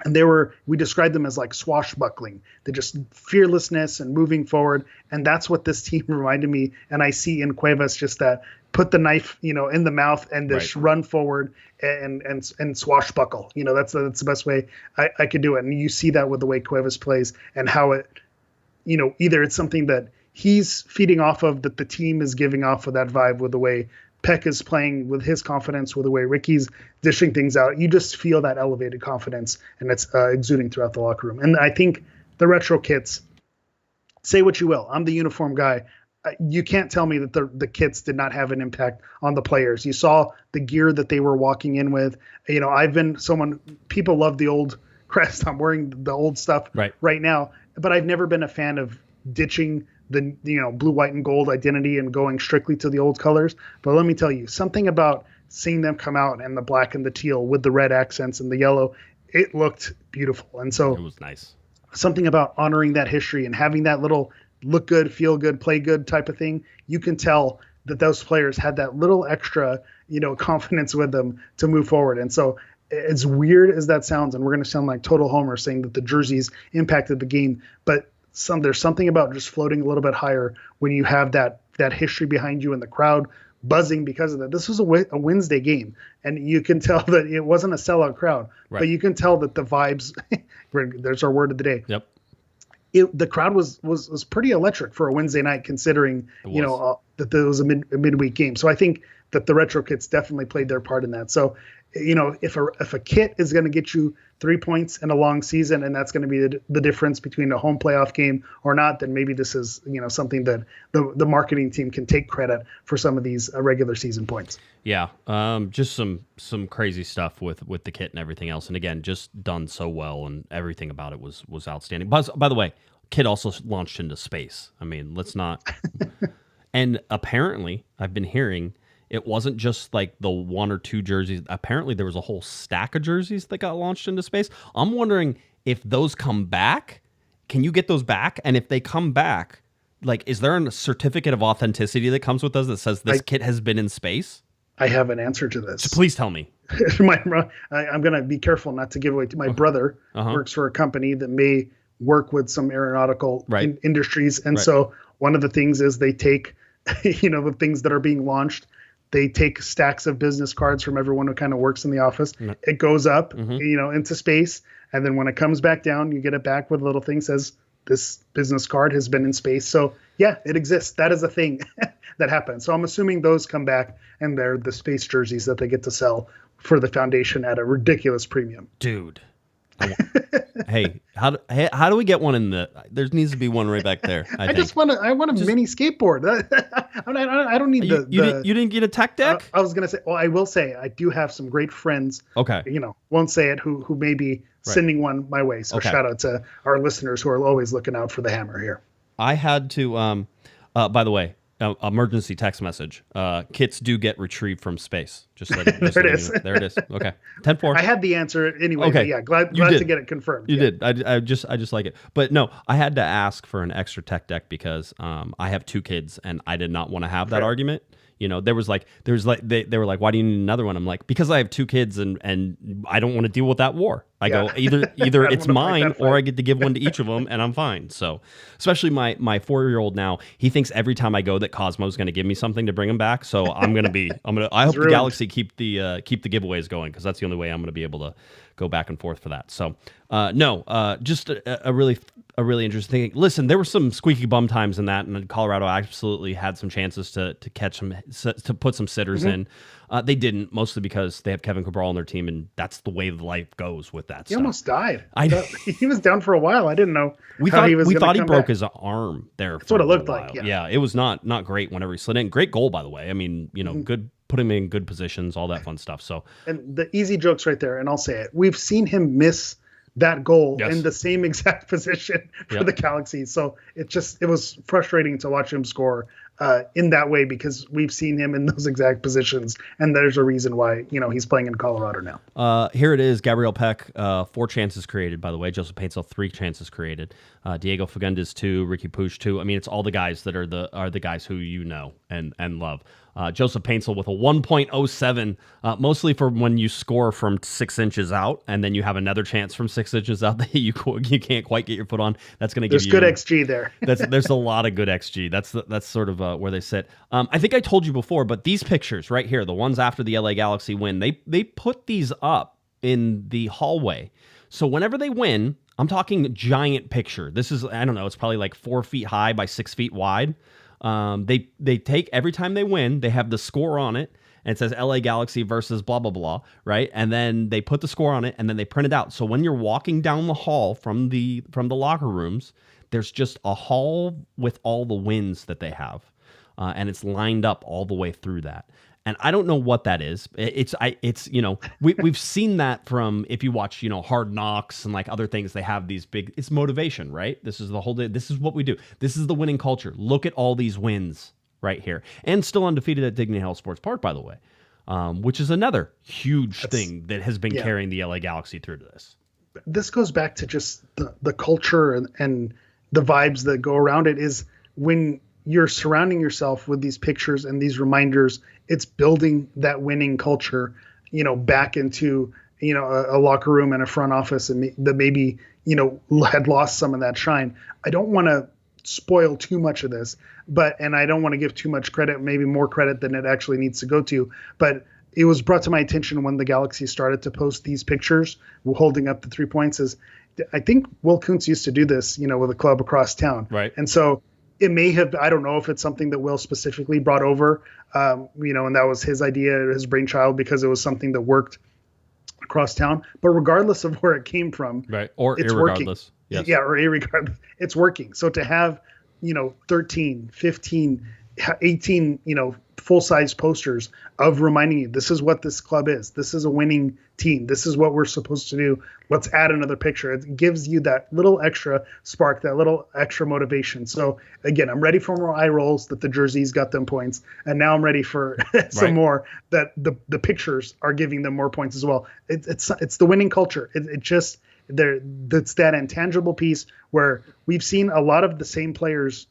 And we described them as swashbuckling. They're just fearlessness and moving forward. And that's what this team reminded me. And I see in Cuevas just that put the knife, in the mouth and just run forward and swashbuckle. That's the best way I could do it. And you see that with the way Cuevas plays and how it, either it's something that he's feeding off of, that the team is giving off of that vibe with the way Pek is playing, with his confidence, with the way Riqui's dishing things out. You just feel that elevated confidence, and it's exuding throughout the locker room. And I think the retro kits, say what you will, I'm the uniform guy. You can't tell me that the kits did not have an impact on the players. You saw the gear that they were walking in with. I've been people love the old crest. I'm wearing the old stuff right now, but I've never been a fan of ditching the blue, white, and gold identity and going strictly to the old colors. But let me tell you, something about seeing them come out in the black and the teal with the red accents and the yellow, it looked beautiful. And so it was nice. Something about honoring that history and having that little look good, feel good, play good type of thing, you can tell that those players had that little extra, confidence with them to move forward. And so as weird as that sounds, and we're going to sound like total homers saying that the jerseys impacted the game, but there's something about just floating a little bit higher when you have that history behind you and the crowd buzzing because of that. This was a Wednesday game, and you can tell that it wasn't a sellout crowd, but you can tell that the vibes, there's our word of the day. Yep. The crowd was pretty electric for a Wednesday night, considering that there was a midweek game. So I think that the retro kits definitely played their part in that. So if a kit is going to get you 3 points in a long season, and that's going to be the difference between a home playoff game or not, then maybe this is something that the marketing team can take credit for some of these regular season points. Yeah, just some crazy stuff with the kit and everything else, and again, just done so well, and everything about it was outstanding. By the way, kit also launched into space. I mean, let's not. And apparently, I've been hearing it wasn't just like the one or two jerseys. Apparently, there was a whole stack of jerseys that got launched into space. I'm wondering if those come back. Can you get those back? And if they come back, like, is there a certificate of authenticity that comes with those that says this kit has been in space? I have an answer to this. So please tell me. I'm going to be careful not to give away to my brother works for a company that may work with some aeronautical industries. And so one of the things is they take, the things that are being launched, they take stacks of business cards from everyone who kind of works in the office. It goes up, into space. And then when it comes back down, you get it back with a little thing that says this business card has been in space. So yeah, it exists. That is a thing that happens. So I'm assuming those come back and they're the space jerseys that they get to sell for the foundation at a ridiculous premium. Dude. Hey, how do we get one in the? There needs to be one right back there. I want a mini skateboard. I don't need you didn't get a tech deck. I was gonna say. Well, I will say I do have some great friends. Okay. Won't say it. Who may be sending one my way. So shout out to our listeners who are always looking out for the hammer here. I had to. By the way, emergency text message. Kits do get retrieved from space. There it is. There it is. Okay. 10-4. I had the answer anyway. Okay. But yeah, glad to get it confirmed. You did. I just like it. But no, I had to ask for an extra tech deck because I have 2 kids and I did not want to have that argument. They were like, why do you need another one? I'm like, because I have 2 kids and I don't want to deal with that war. I go, either it's mine or I get to give one to each of them and I'm fine. So especially my 4-year-old now, he thinks every time I go that Cosmo's going to give me something to bring him back. So I hope the Galaxy keep the giveaways going, because that's the only way I'm going to be able to go back and forth for that. So just a really interesting thing. Listen, there were some squeaky bum times in that, and Colorado absolutely had some chances to catch some, to put some sitters in. They didn't, mostly because they have Kevin Cabral on their team, and that's the way life goes with that. He almost died. He was down for a while. I didn't know. We thought he broke his arm there. That's what it looked like. Yeah, it was not great whenever he slid in. Great goal, by the way. I mean, good. Put him in good positions, all that fun stuff. So, and the easy jokes right there, and I'll say it. We've seen him miss that goal in the same exact position for the Galaxy. So it was frustrating to watch him score in that way, because we've seen him in those exact positions, and there's a reason why he's playing in Colorado now. Here it is: Gabriel Pek, 4 chances created. By the way, Joseph Paintsil, 3 chances created. Diego Fagundes 2, Riqui Puig 2. I mean, it's all the guys that are the guys who and love. Joseph Paintsil with a 1.07, mostly for when you score from 6 inches out, and then you have another chance from 6 inches out that you can't quite get your foot on. That's going to give you. There's good XG there. There's a lot of good XG. That's sort of where they sit. I think I told you before, but these pictures right here, the ones after the LA Galaxy win, they put these up in the hallway. So whenever they win, I'm talking giant picture. This is, I don't know, it's probably like 4 feet high by 6 feet wide. They take, every time they win, they have the score on it, and it says LA Galaxy versus blah, blah, blah, right? And then they put the score on it, and then they print it out. So when you're walking down the hall from the locker rooms, there's just a hall with all the wins that they have. And it's lined up all the way through that. And I don't know what that is. It's we've seen that from, if you watch, Hard Knocks and like other things, they have these big, it's motivation, right? This is the whole day. This is what we do. This is the winning culture. Look at all these wins right here. And still undefeated at Dignity Health Sports Park, by the way, which is another huge thing that has been carrying the LA Galaxy through to this. This goes back to just the culture and the vibes that go around it. Is when you're surrounding yourself with these pictures and these reminders, it's building that winning culture, back into, a locker room and a front office and that maybe, had lost some of that shine. I don't want to spoil too much of this, and I don't want to give too much credit, maybe more credit than it actually needs to go to, but it was brought to my attention when the Galaxy started to post these pictures holding up the 3 points. I think Will Kuntz used to do this, with a club across town. Right. And so it may have, I don't know if it's something that Will specifically brought over, and that was his idea, his brainchild, because it was something that worked across town. But regardless of where it came from, right, or it's irregardless. Working. Yes. Yeah, or irregardless, it's working. So to have, 13, 15, 18, full-size posters of reminding you, this is what this club is. This is a winning team. This is what we're supposed to do. Let's add another picture. It gives you that little extra spark, that little extra motivation. So again, I'm ready for more eye rolls that the jerseys got them points. And now I'm ready for some more that the pictures are giving them more points as well. It's the winning culture. That's that intangible piece where we've seen a lot of the same players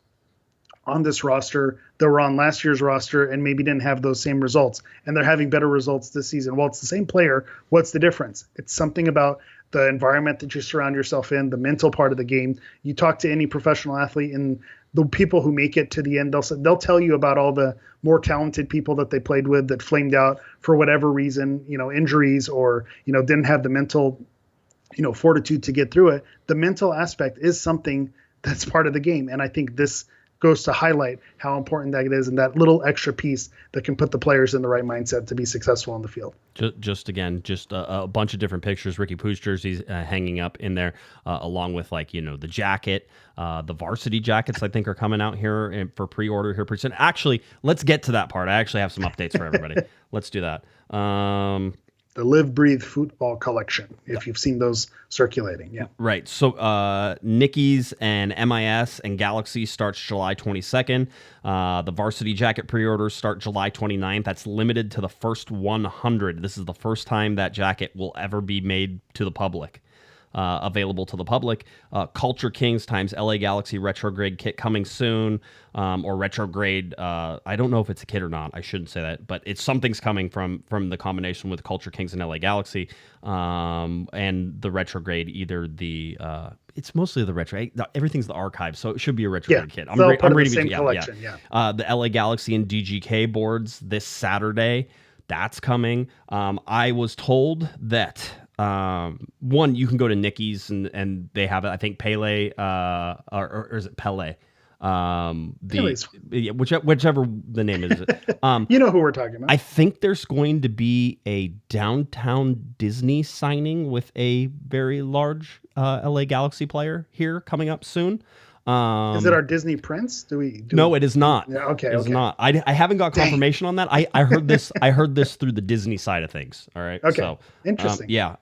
on this roster that were on last year's roster and maybe didn't have those same results, and they're having better results this season. Well, it's the same player. What's the difference? It's something about the environment that you surround yourself in, the mental part of the game. You talk to any professional athlete, and the people who make it to the end, they'll tell you about all the more talented people that they played with that flamed out for whatever reason, injuries or, didn't have the mental, fortitude to get through it. The mental aspect is something that's part of the game. And I think this goes to highlight how important that is, and that little extra piece that can put the players in the right mindset to be successful on the field. Just a bunch of different pictures. Riqui Puig jerseys hanging up in there, along with the jacket, the varsity jackets. I think are coming out here for pre-order here pretty soon. Actually, let's get to that part. I actually have some updates for everybody. Let's do that. The Live Breathe Football Collection, if you've seen those circulating. Yeah. Right. So Nickies and MIS and Galaxy starts July 22nd. The varsity jacket pre-orders start July 29th. That's limited to the first 100. This is the first time that jacket will ever be made to the public. Available to the public. Culture Kings times LA Galaxy Retrograde Kit coming soon, or Retrograde. I don't know if it's a kit or not. I shouldn't say that, but something's coming from the combination with Culture Kings and LA Galaxy, and the Retrograde. Either it's mostly the retro. Everything's the archive, so it should be a Retrograde kit. I'm reading the same collection. Yeah. The LA Galaxy and DGK boards this Saturday. That's coming. I was told that. One, you can go to Nickies and they have it. I think Pele, or is it Pele? Whichever the name is. You know who we're talking about. I think there's going to be a downtown Disney signing with a very large LA Galaxy player here coming up soon. Is it our Disney Prince? No, it is not. Yeah, okay. It is not. I haven't got confirmation on that. I heard this. I heard this through the Disney side of things. All right. Okay. So, interesting. Yeah.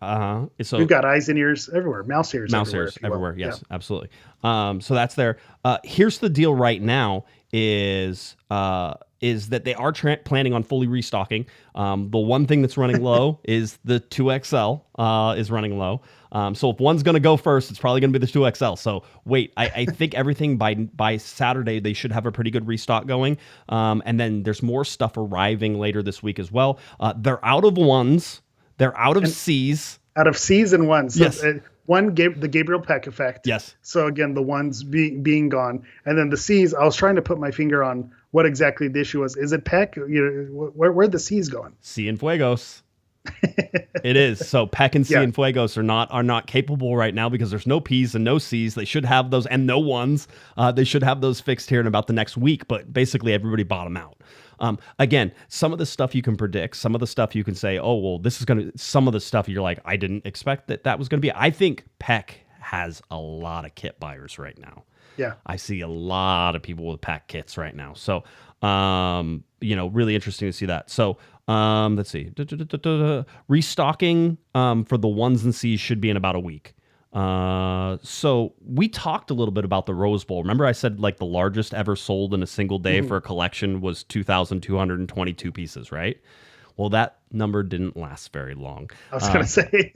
So we've got eyes and ears everywhere. Mouse ears everywhere. Yes, absolutely. So that's there. Here's the deal right now is that they are planning on fully restocking. The one thing that's running low is the 2XL is running low. So if one's going to go first, it's probably going to be the 2XL. So wait, I think everything by Saturday, they should have a pretty good restock going. And then there's more stuff arriving later this week as well. They're out of ones. They're out of C's. Out of C's and ones. So yes. One, the Gabriel Pek effect. Yes. So again, the ones being gone. And then the C's, I was trying to put my finger on what exactly the issue was. Is it Pek? Where'd the C's going? C and Fuegos. It is. So Pek and C and Fuegos are not capable right now because there's no P's and no C's. They should have those, and no ones. They should have those fixed here in about the next week, but basically everybody bottom out. Again, some of the stuff you can predict, some of the stuff you can say, oh, well, this is going to, some of the stuff you're like, I didn't expect that was going to be. I think Pek has a lot of kit buyers right now. Yeah. I see a lot of people with pack kits right now. So, really interesting to see that. So, let's see. Restocking for the ones and C's should be in about a week. So we talked a little bit about the Rose Bowl. Remember I said like the largest ever sold in a single day for a collection was 2,222 pieces, right? Well, that number didn't last very long. I was going to say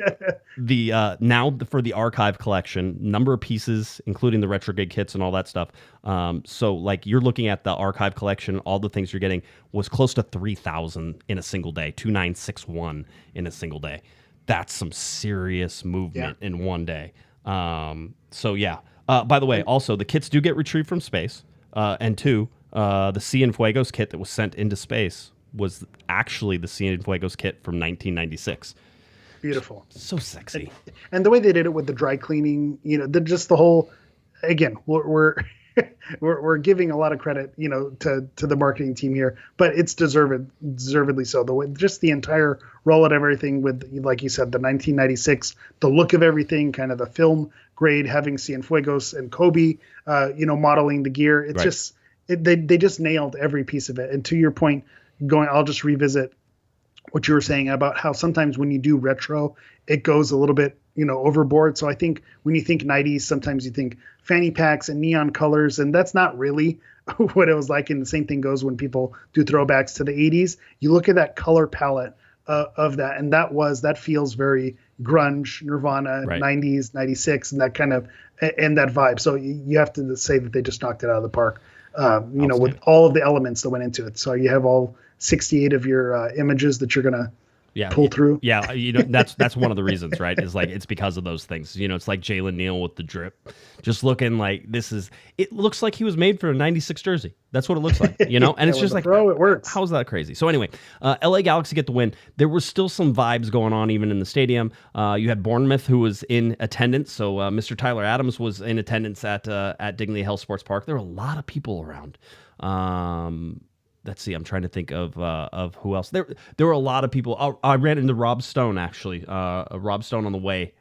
now for the archive collection, number of pieces, including the Retrograde kits and all that stuff. So like you're looking at the archive collection, all the things you're getting was close to 3,000 in a single day, 2,961 in a single day. That's some serious movement in one day. By the way, also the kits do get retrieved from space. And two, the Cienfuegos kit that was sent into space was actually the Cienfuegos kit from 1996. Beautiful. So sexy. And the way they did it with the dry cleaning, just the whole, again, we're giving a lot of credit, to the marketing team here, but it's deservedly so. Just the entire rollout of everything with, like you said, the 1996, the look of everything, kind of the film grade, having Cienfuegos and Kobe, modeling the gear. It's just, they just nailed every piece of it. And to your point, I'll just revisit what you were saying about how sometimes when you do retro, it goes a little bit, overboard. So I think when you think 90s, sometimes you think fanny packs and neon colors, and that's not really what it was like. And the same thing goes when people do throwbacks to the 80s. You look at that color palette of that, and that feels very grunge, Nirvana, 90s, 96, and that kind of, and that vibe. So you have to say that they just knocked it out of the park, with all of the elements that went into it. So you have all 68 of your images that you're going to pull through. Yeah. That's one of the reasons, right? Is like, it's because of those things. It's like Jalen Neal with the drip, just looking like it looks like he was made for a 96 jersey. That's what it looks like, and it's just like, bro, it works. How's that crazy? So anyway, LA Galaxy get the win. There was still some vibes going on even in the stadium. You had Bournemouth, who was in attendance. So Mr. Tyler Adams was in attendance at Dignity Health Sports Park. There were a lot of people around. Let's see. I'm trying to think of who else. There were a lot of people. I ran into Rob Stone actually. Rob Stone on the way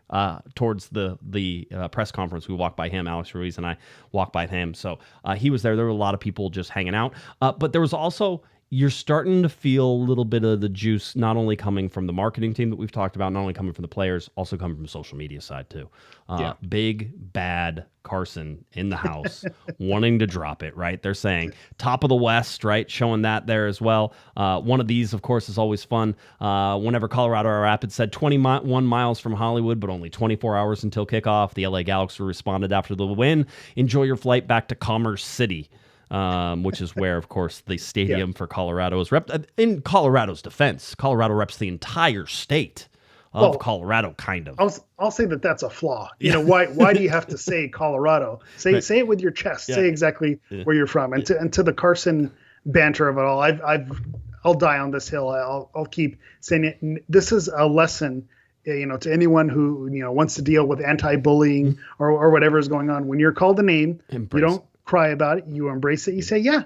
towards the press conference. We walked by him. Alex Ruiz and I walked by him. So he was there. There were a lot of people just hanging out. But there was also, you're starting to feel a little bit of the juice, not only coming from the marketing team that we've talked about, not only coming from the players, also coming from the social media side too. Big bad Carson in the house wanting to drop it, right? They're saying top of the West, right? Showing that there as well. One of these, of course, is always fun. Whenever Colorado Rapids said 21 miles from Hollywood, but only 24 hours until kickoff, the LA Galaxy responded after the win. Enjoy your flight back to Commerce City. Which is where, of course, the stadium for Colorado is rep. In Colorado's defense, Colorado reps the entire state of Colorado, kind of. I'll say that that's a flaw. Why do you have to say Colorado? Say it with your chest. Say exactly where you're from. And to the Carson banter of it all, I'll die on this hill. I'll keep saying it. This is a lesson, to anyone who wants to deal with anti-bullying or whatever is going on. When you're called a name, you don't cry about it. You embrace it. You say, yeah,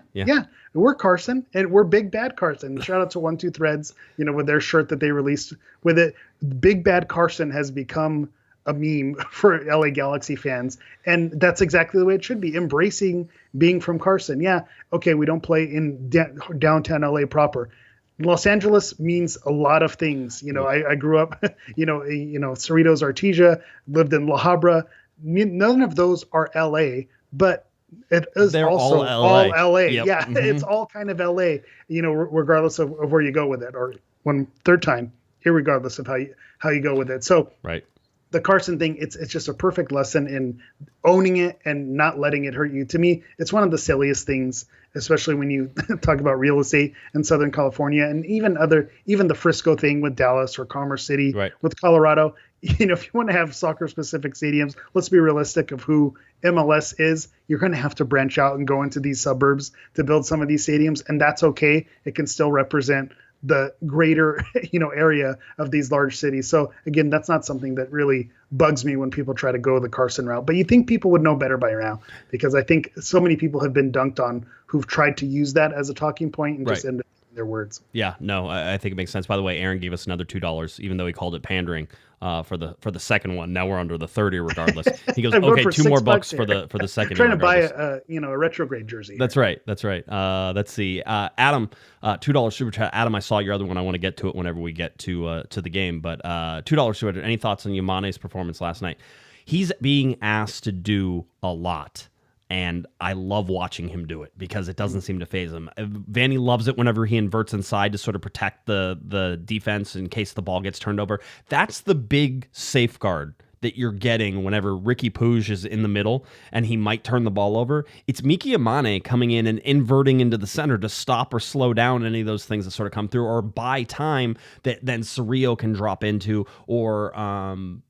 we're Carson, and we're Big Bad Carson. Shout out to 1-2 Threads, with their shirt that they released with it. Big Bad Carson has become a meme for LA Galaxy fans, and that's exactly the way it should be. Embracing being from Carson. Yeah, okay, we don't play in downtown LA proper. Los Angeles means a lot of things. I grew up, Cerritos Artesia, lived in La Habra. None of those are LA, but it is They're also all LA. Yep. Yeah, it's all kind of LA, regardless of where you go with it, or third time, irregardless of how you go with it. So the Carson thing, it's just a perfect lesson in owning it and not letting it hurt you. To me, it's one of the silliest things, especially when you talk about real estate in Southern California, and even the Frisco thing with Dallas or Commerce City with Colorado. If you want to have soccer specific stadiums, let's be realistic of who MLS is. You're going to have to branch out and go into these suburbs to build some of these stadiums, and that's okay. It can still represent the greater, area of these large cities. So again, that's not something that really bugs me when people try to go the Carson route, but you think people would know better by now, because I think so many people have been dunked on who've tried to use that as a talking point and just end up their words. Yeah, no, I think it makes sense. By the way, Aaron gave us another $2, even though he called it pandering for the second one. Now we're under the 30 regardless. He goes, okay, $2 more bucks for the second. Trying to buy a retrograde jersey. That's right. Let's see. Adam, $2 super chat. Adam, I saw your other one. I want to get to it whenever we get to the game. But $2 super chat. Any thoughts on Yamane's performance last night? He's being asked to do a lot. And I love watching him do it because it doesn't seem to faze him. Vanney loves it whenever he inverts inside to sort of protect the defense in case the ball gets turned over. That's the big safeguard that you're getting whenever Riqui Puig is in the middle and he might turn the ball over. It's Miki Yamane coming in and inverting into the center to stop or slow down any of those things that sort of come through, or buy time that then Cerrillo can drop into, or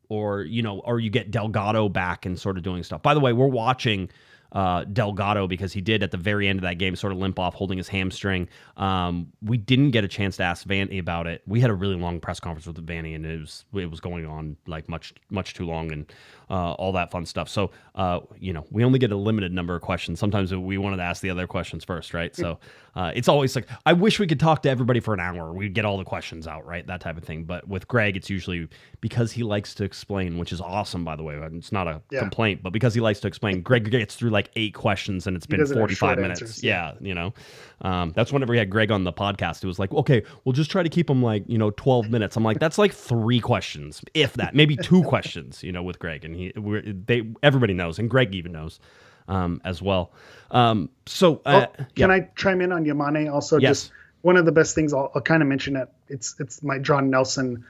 you get Delgado back and sort of doing stuff. By the way, we're watching Delgado because he did at the very end of that game sort of limp off holding his hamstring. We didn't get a chance to ask Vanney about it. We had a really long press conference with Vanney, and it was going on like much too long, and all that fun stuff. So we only get a limited number of questions. Sometimes we wanted to ask the other questions first, right? So it's always like, I wish we could talk to everybody for an hour. We'd get all the questions out, right? That type of thing. But with Greg, it's usually because he likes to explain, which is awesome, by the way. It's not a complaint, but because he likes to explain, Greg gets through like 8 questions and it's been 45 minutes. Answers, yeah. That's whenever we had Greg on the podcast. It was like, okay, we'll just try to keep them like 12 minutes. I'm like, that's like 3 questions, if that, maybe 2 questions, with Greg, and everybody knows, and Greg even knows as well. Can I chime in on Yamane also? Yes. Just one of the best things I'll kind of mention it. It's my John Nelson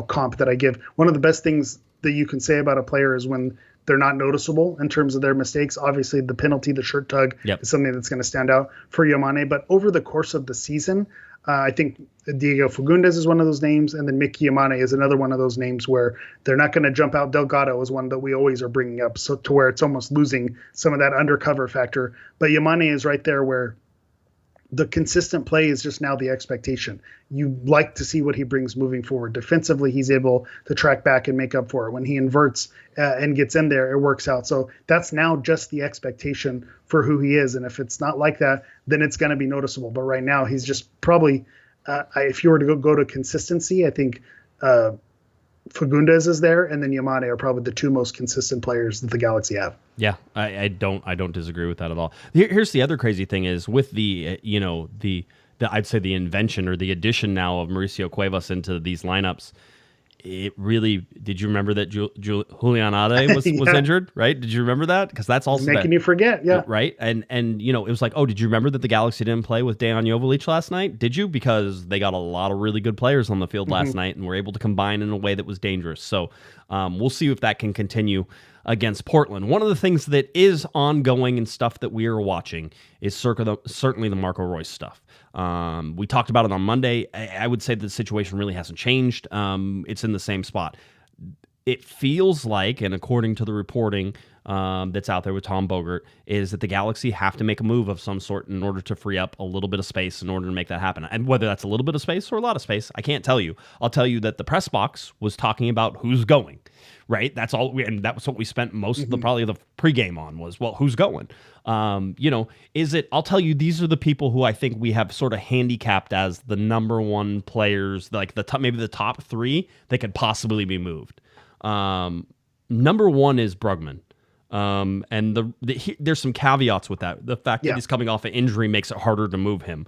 comp that I give. One of the best things that you can say about a player is when they're not noticeable in terms of their mistakes. Obviously, the penalty, the shirt tug is something that's going to stand out for Yamane. But over the course of the season, I think Diego Fagundes is one of those names, and then Miki Yamane is another one of those names where they're not going to jump out. Delgado is one that we always are bringing up, so to where it's almost losing some of that undercover factor. But Yamane is right there where the consistent play is just now the expectation. You like to see what he brings moving forward. Defensively, he's able to track back and make up for it. When he inverts and gets in there, it works out. So that's now just the expectation for who he is. And if it's not like that, then it's going to be noticeable. But right now, he's just probably, if you were to go to consistency, I think Fagundes is there, and then Yamane are probably the 2 most consistent players that the Galaxy have. Yeah, I don't disagree with that at all. Here's the other crazy thing is with the I'd say the invention or the addition now of Mauricio Cuevas into these lineups. It really, did you remember that Julian Ade was injured, right? Did you remember that? Because that's also making you forget, yeah. Right? And it was like, oh, did you remember that the Galaxy didn't play with Dejan Joveljic last night? Did you? Because they got a lot of really good players on the field last night and were able to combine in a way that was dangerous. So we'll see if that can continue against Portland. One of the things that is ongoing and stuff that we are watching is certainly the Marco Reus stuff. We talked about it on Monday. I would say the situation really hasn't changed. It's in the same spot. It feels like, and according to the reporting that's out there with Tom Bogert, is that the Galaxy have to make a move of some sort in order to free up a little bit of space in order to make that happen. And whether that's a little bit of space or a lot of space, I can't tell you. I'll tell you that the press box was talking about who's going. Right, that's all, and that was what we spent most of probably the pregame on was, well, who's going? Is it? I'll tell you, these are the people who I think we have sort of handicapped as the number 1 players, like maybe the top 3 that could possibly be moved. Number 1 is Brugman, and there's some caveats with that. The fact that he's coming off an injury makes it harder to move him.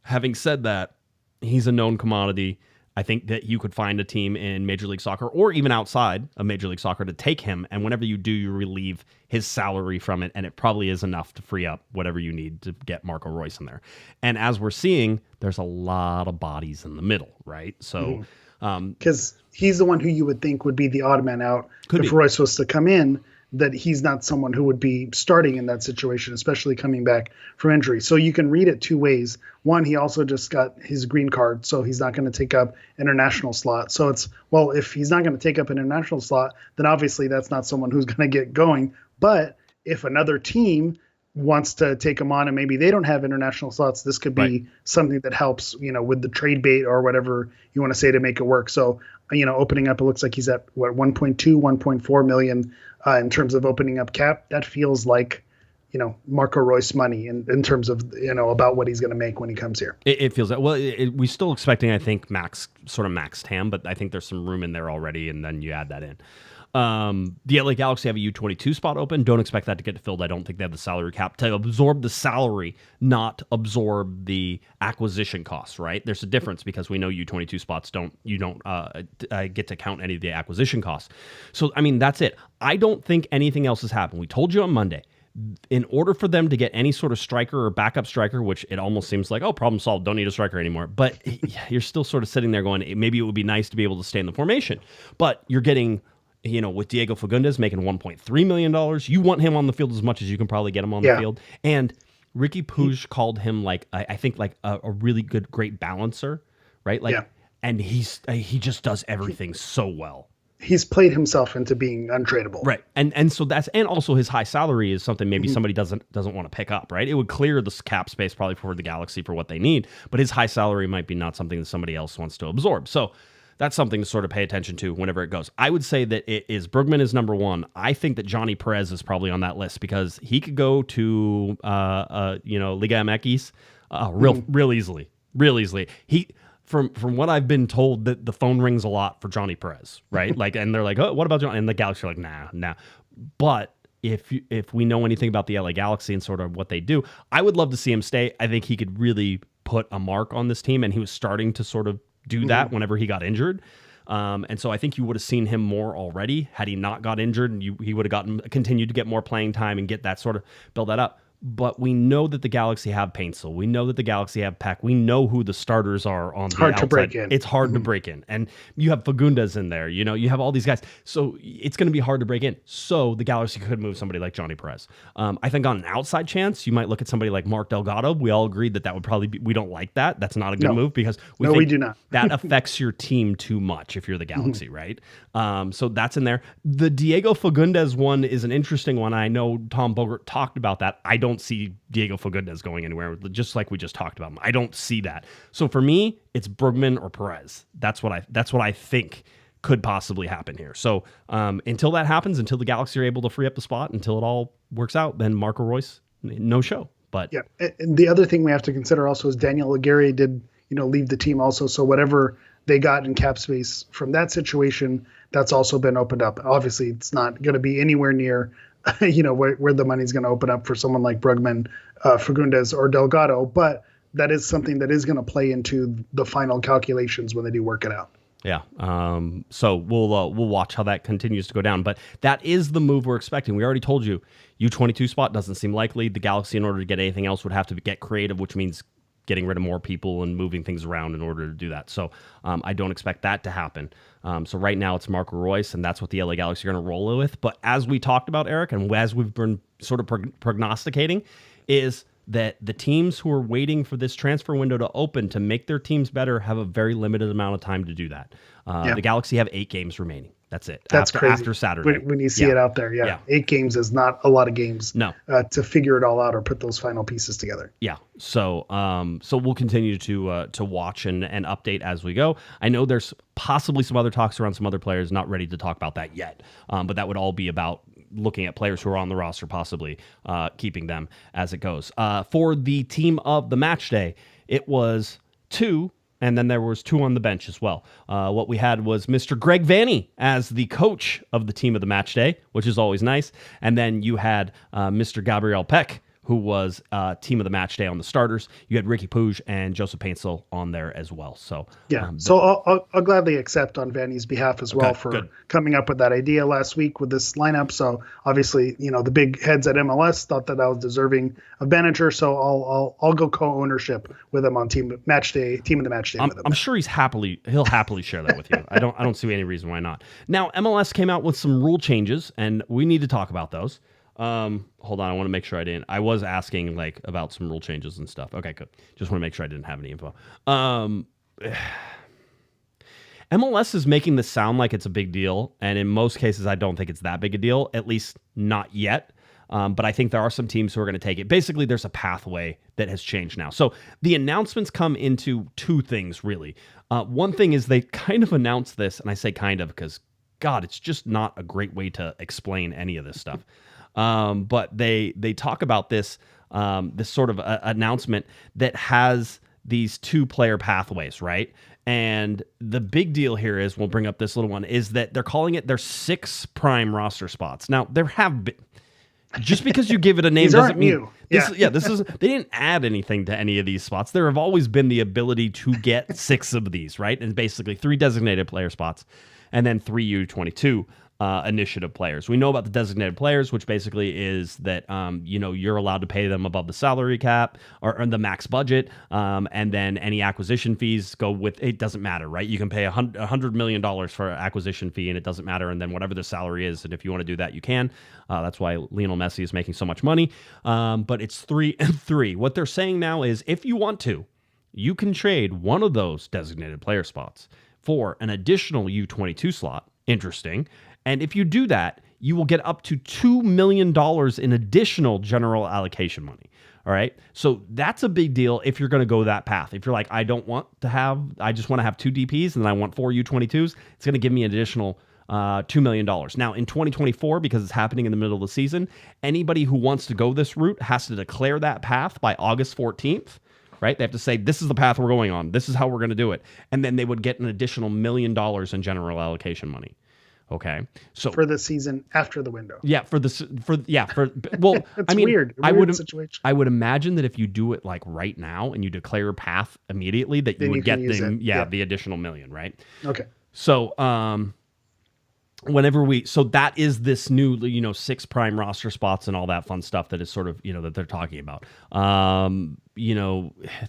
Having said that, he's a known commodity. I think that you could find a team in Major League Soccer or even outside of Major League Soccer to take him, and whenever you do, you relieve his salary from it, and it probably is enough to free up whatever you need to get Marco Reus in there. And as we're seeing, there's a lot of bodies in the middle, right? So, because he's the one who you would think would be the odd man out if Reus was to come in, that he's not someone who would be starting in that situation, especially coming back from injury. So you can read it 2 ways. One, he also just got his green card, so he's not going to take up international slot. So it's, well, if he's not going to take up an international slot, then obviously that's not someone who's going to get going. But if another team wants to take him on and maybe they don't have international slots, this could be something that helps, with the trade bait or whatever you want to say to make it work. So, opening up, it looks like he's at 1.2, 1.4 million in terms of opening up cap. That feels like Marco Reus money in terms of, about what he's going to make when he comes here. It feels that. Well, we're still expecting, I think, max TAM, but I think there's some room in there already, and then you add that in. The LA Galaxy have a U22 spot open. Don't expect that to get filled. I don't think they have the salary cap to absorb the salary, not absorb the acquisition costs, right? There's a difference because we know U22 spots don't get to count any of the acquisition costs. So, I mean, that's it. I don't think anything else has happened. We told you on Monday, in order for them to get any sort of striker or backup striker, which it almost seems like, problem solved, don't need a striker anymore. But you're still sort of sitting there going, maybe it would be nice to be able to stay in the formation. But you're getting, with Diego Fagundes making $1.3 million, you want him on the field as much as you can probably get him on the field. And Riqui Puig called him I think a really great balancer, right? And he just does everything so well. He's played himself into being untradeable. Right. And so and also his high salary is something maybe somebody doesn't want to pick up, right? It would clear the cap space probably for the Galaxy for what they need, but his high salary might be not something that somebody else wants to absorb. So that's something to sort of pay attention to whenever it goes. I would say that Brugman is number one. I think that Johnny Perez is probably on that list because he could go to Liga MX real easily. Real easily. From what I've been told, that the phone rings a lot for Johnny Perez, right? And they're like, oh, what about John? And the Galaxy are like, nah. But if we know anything about the LA Galaxy and sort of what they do, I would love to see him stay. I think he could really put a mark on this team, and he was starting to sort of do that whenever he got injured. And so I think you would have seen him more already had he not got injured, and he would have continued to get more playing time and get that sort of build that up. But we know that the Galaxy have Paintsil. We know that the Galaxy have Pek. We know who the starters are on the outside. To break in. It's hard to break in. And you have Fagundes in there. You have all these guys. So it's going to be hard to break in. So the Galaxy could move somebody like Johnny Perez. I think on an outside chance, you might look at somebody like Mark Delgado. We all agreed that would probably be, we don't like that. That's not a good move because we do not. That affects your team too much if you're the Galaxy, right? So that's in there. The Diego Fagundes one is an interesting one. I know Tom Bogert talked about that. I don't see Diego Fagundes going anywhere, just like we just talked about him. I don't see that. So for me, it's Brugman or Perez. That's what I think could possibly happen here. So until that happens, until the Galaxy are able to free up the spot, until it all works out, then Marco Reus, no show. But yeah, and the other thing we have to consider also is Daniel Aguirre did leave the team also. So whatever they got in cap space from that situation, that's also been opened up. Obviously, it's not going to be anywhere near where the money's going to open up for someone like Brugman, Fagundes, or Delgado, but that is something that is going to play into the final calculations when they do work it out. Yeah. So we'll watch how that continues to go down, but that is the move we're expecting. We already told you, U22 spot doesn't seem likely. The Galaxy, in order to get anything else, would have to get creative, which means getting rid of more people and moving things around in order to do that. So I don't expect that to happen. So right now it's Marco Reus, and that's what the LA Galaxy are going to roll with. But as we talked about, Eric, and as we've been sort of prognosticating, is that the teams who are waiting for this transfer window to open to make their teams better have a very limited amount of time to do that. The Galaxy have 8 games remaining. That's it. That's crazy. After Saturday. When you see it out there, 8 games is not a lot of games to figure it all out or put those final pieces together. Yeah. So we'll continue to watch and update as we go. I know there's possibly some other talks around some other players, not ready to talk about that yet. But that would all be about looking at players who are on the roster, possibly keeping them as it goes. For the team of the match day, it was 2. And then there was 2 on the bench as well. What we had was Mr. Greg Vanney as the coach of the team of the match day, which is always nice. And then you had Mr. Gabriel Pek, who was team of the match day on the starters. You had Riqui Puig and Joseph Paintsil on there as well. So so I'll gladly accept on Vanney's behalf as well for coming up with that idea last week with this lineup. So obviously, the big heads at MLS thought that I was deserving of manager. So I'll go co-ownership with him on team of the match day. I'm sure he'll happily share that with you. I don't see any reason why not. Now MLS came out with some rule changes, and we need to talk about those. Hold on, I want to make sure I was asking about some rule changes and stuff. Okay, good. Just want to make sure I didn't have any info. MLS is making this sound like it's a big deal, and in most cases, I don't think it's that big a deal, at least not yet. But I think there are some teams who are going to take it. Basically, there's a pathway that has changed now. So the announcements come into 2 things, really. One thing is they kind of announced this, and I say kind of because God, it's just not a great way to explain any of this stuff. But they talk about this sort of announcement that has these 2-player pathways, right? And the big deal here is, we'll bring up this little one, is that they're calling it their 6 prime roster spots. Now, there have been, just because you give it a name doesn't mean new. This is they didn't add anything to any of these spots. There have always been the ability to get 6 of these, right? And basically 3 designated player spots and then 3 U22 initiative players. We know about the designated players, which basically is that you're allowed to pay them above the salary cap or the max budget, and then any acquisition fees go with it. Doesn't matter, right? You can pay $100 million for acquisition fee, and it doesn't matter. And then whatever the salary is, and if you want to do that, you can. That's why Lionel Messi is making so much money. But it's 3 and 3. What they're saying now is, if you want to, you can trade one of those designated player spots for an additional U22 slot. Interesting. And if you do that, you will get up to $2 million in additional general allocation money. All right. So that's a big deal if you're going to go that path. If you're like, I just want to have 2 DPs and then I want 4 U22s, it's going to give me an additional $2 million. Now, in 2024, because it's happening in the middle of the season, anybody who wants to go this route has to declare that path by August 14th. Right? They have to say, this is the path we're going on. This is how we're going to do it. And then they would get an additional $1 million in general allocation money. Okay. So for the season after the window. Yeah. Well, it's weird. Situation. I would imagine that if you do it like right now and you declare a path immediately, that you would get the additional $1 million. Right. Okay. So, that is this new, 6 prime roster spots and all that fun stuff that is sort of, that they're talking about.